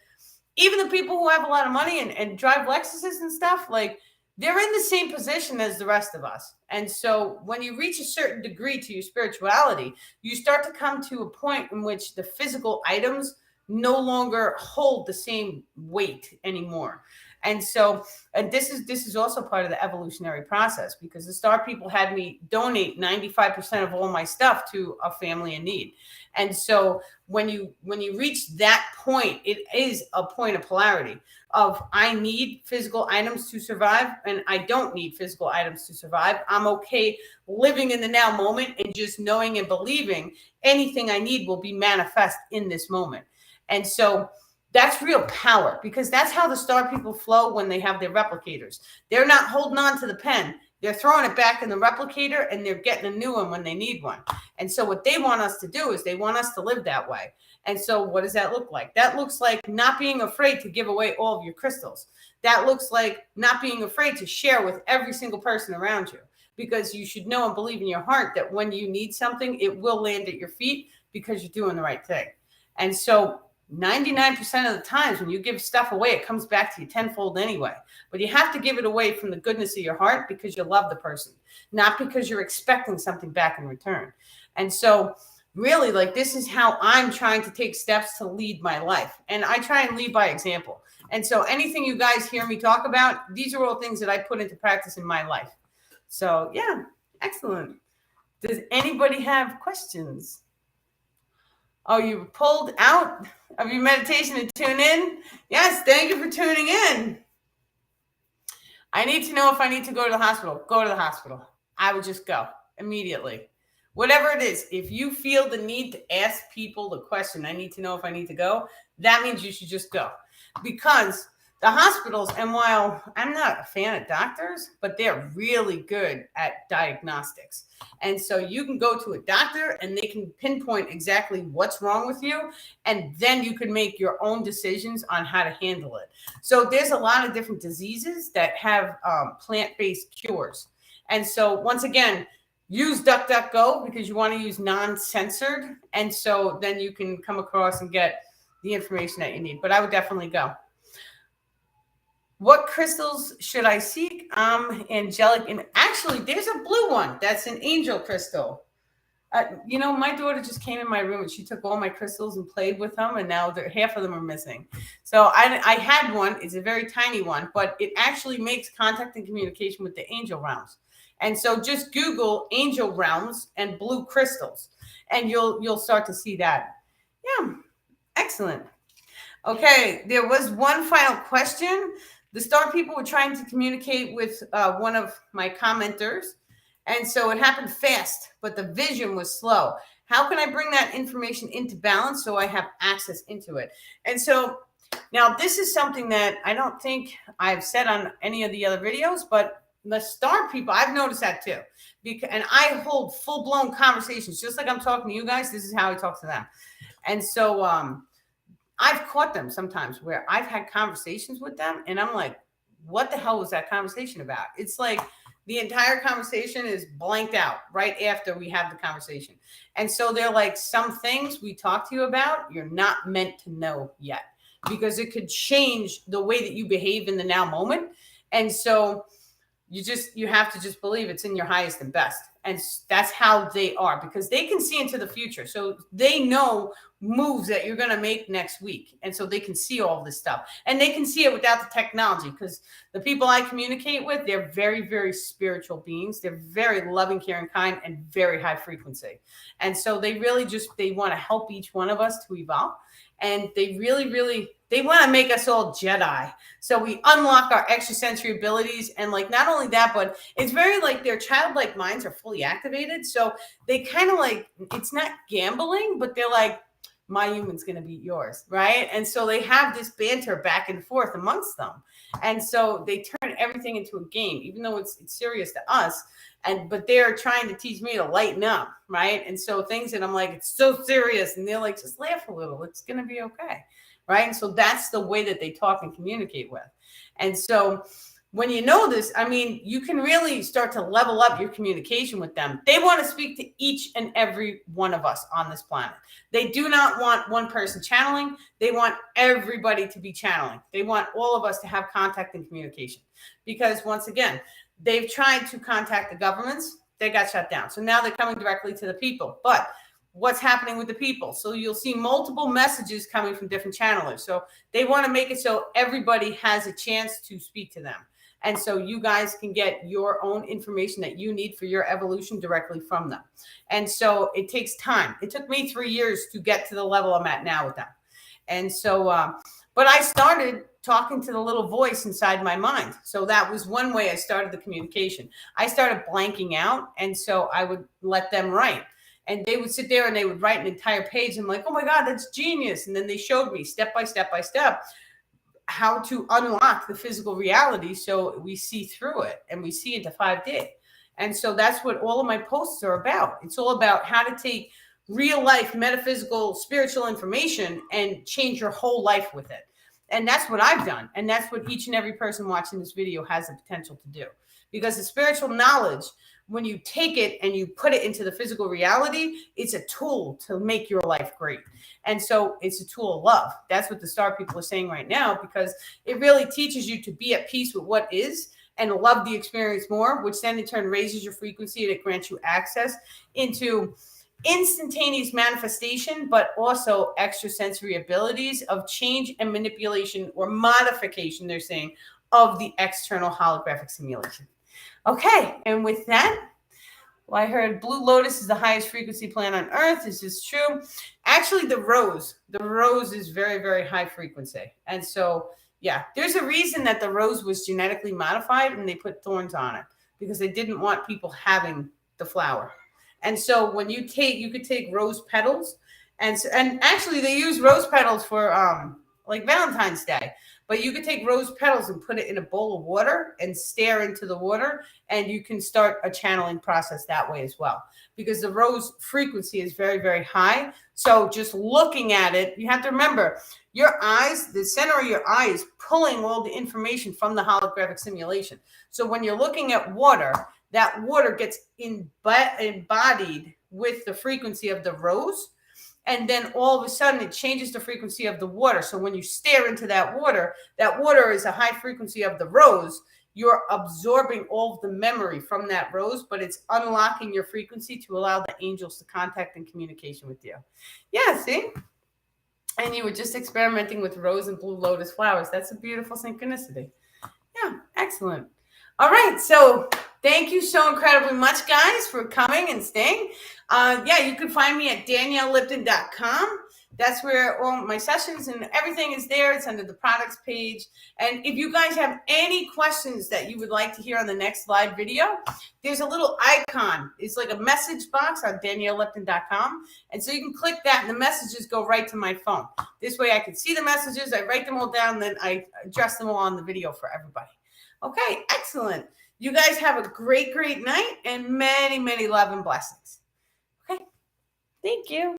even the people who have a lot of money and drive Lexuses and stuff, like, they're in the same position as the rest of us. And so when you reach a certain degree to your spirituality, you start to come to a point in which the physical items no longer hold the same weight anymore. And so, and this is also part of the evolutionary process, because the star people had me donate 95% of all my stuff to a family in need. And so when you reach that point, it is a point of polarity of, I need physical items to survive and I don't need physical items to survive. I'm okay living in the now moment and just knowing and believing anything I need will be manifest in this moment. And so that's real power, because that's how the star people flow when they have their replicators. They're not holding on to the pen. They're throwing it back in the replicator and they're getting a new one when they need one. And so what they want us to do is they want us to live that way. And so what does that look like? That looks like not being afraid to give away all of your crystals. That looks like not being afraid to share with every single person around you, because you should know and believe in your heart that when you need something, it will land at your feet because you're doing the right thing. And so 99% of the times when you give stuff away, it comes back to you tenfold anyway. But you have to give it away from the goodness of your heart, because you love the person, not because you're expecting something back in return. And so really, like, this is how I'm trying to take steps to lead my life. And I try and lead by example. And so anything you guys hear me talk about, these are all things that I put into practice in my life. So yeah, excellent. Does anybody have questions? Oh, you pulled out of your meditation to tune in? Yes, thank you for tuning in. I need to know if I need to go to the hospital. Go to the hospital. I would just go immediately. Whatever it is, if you feel the need to ask people the question, I need to know if I need to go, that means you should just go. Because the hospitals, and while I'm not a fan of doctors, but they're really good at diagnostics. And so you can go to a doctor and they can pinpoint exactly what's wrong with you. And then you can make your own decisions on how to handle it. So there's a lot of different diseases that have plant-based cures. And so once again, use DuckDuckGo, because you want to use non-censored. And so then you can come across and get the information that you need. But I would definitely go. What crystals should I seek? Angelic. And actually, there's a blue one. That's an angel crystal. My daughter just came in my room and she took all my crystals and played with them. And now half of them are missing. So I had one. It's a very tiny one, but it actually makes contact and communication with the angel realms. And so just Google angel realms and blue crystals, and you'll start to see that. Yeah, excellent. Okay, there was one final question. The star people were trying to communicate with one of my commenters, and so it happened fast, but the vision was slow. How can I bring that information into balance so I have access into it? And so now this is something that I don't think I've said on any of the other videos, but the star people, I've noticed that too. And I hold full-blown conversations, just like I'm talking to you guys. This is how I talk to them. And so I've caught them sometimes where I've had conversations with them and I'm like, what the hell was that conversation about? It's like the entire conversation is blanked out right after we have the conversation. And so they're like, some things we talk to you about, you're not meant to know yet, because it could change the way that you behave in the now moment. And so you have to just believe it's in your highest and best. And that's how they are, because they can see into the future. So they know moves that you're going to make next week. And so they can see all this stuff, and they can see it without the technology, because the people I communicate with, they're very, very spiritual beings. They're very loving, caring, kind, and very high frequency. And so they really they want to help each one of us to evolve. And they really, really, they want to make us all Jedi. So we unlock our extrasensory abilities. And like, not only that, but it's very like their childlike minds are fully activated. So they kind of like, it's not gambling, but they're like, my human's going to beat yours. Right. And so they have this banter back and forth amongst them. And so they turn everything into a game, even though it's serious to us. But they're trying to teach me to lighten up, right? And so things that I'm like, it's so serious, and they're like, just laugh a little, it's going to be okay, right? And so that's the way that they talk and communicate with. And so when you know this, I mean, you can really start to level up your communication with them. They want to speak to each and every one of us on this planet. They do not want one person channeling. They want everybody to be channeling. They want all of us to have contact and communication, because once again, they've tried to contact the governments. They got shut down. So now they're coming directly to the people. But what's happening with the people? So you'll see multiple messages coming from different channelers. So they want to make it so everybody has a chance to speak to them. And so you guys can get your own information that you need for your evolution directly from them. And so it takes time. It took me 3 years to get to the level I'm at now with them. And so, but I started talking to the little voice inside my mind. So that was one way I started the communication. I started blanking out. And so I would let them write. And they would sit there and they would write an entire page. And I'm like, oh my God, that's genius. And then they showed me step by step by step how to unlock the physical reality so we see through it and we see into 5D. And so that's what all of my posts are about. It's all about how to take real life, metaphysical, spiritual information and change your whole life with it. And that's what I've done. And that's what each and every person watching this video has the potential to do. Because the spiritual knowledge, when you take it and you put it into the physical reality, it's a tool to make your life great. And so it's a tool of love. That's what the star people are saying right now, because it really teaches you to be at peace with what is and love the experience more, which then in turn raises your frequency and it grants you access into instantaneous manifestation, but also extrasensory abilities of change and manipulation or modification, they're saying, of the external holographic simulation. Okay, and with that, well, I heard Blue Lotus is the highest frequency plant on Earth. Is this true? Actually, the rose is very, very high frequency. And so, yeah, there's a reason that the rose was genetically modified and they put thorns on it, because they didn't want people having the flower. And so when you could take rose petals, and actually they use rose petals for like Valentine's Day, but you could take rose petals and put it in a bowl of water and stare into the water, and you can start a channeling process that way as well, because the rose frequency is very, very high. So just looking at it, you have to remember your eyes, the center of your eye is pulling all the information from the holographic simulation. So when you're looking at water, that water gets embodied with the frequency of the rose. And then all of a sudden it changes the frequency of the water. So when you stare into that water is a high frequency of the rose. You're absorbing all of the memory from that rose, but it's unlocking your frequency to allow the angels to contact and communication with you. Yeah, see? And you were just experimenting with rose and blue lotus flowers. That's a beautiful synchronicity. Yeah, excellent. All right, so thank you so incredibly much, guys, for coming and staying. Yeah, you can find me at daniellelipton.com. That's where all my sessions and everything is there. It's under the products page. And if you guys have any questions that you would like to hear on the next live video, there's a little icon. It's like a message box on daniellelipton.com. And so you can click that and the messages go right to my phone. This way I can see the messages. I write them all down, then I address them all on the video for everybody. Okay, excellent. You guys have a great, great night and many, many love and blessings. Okay. Thank you.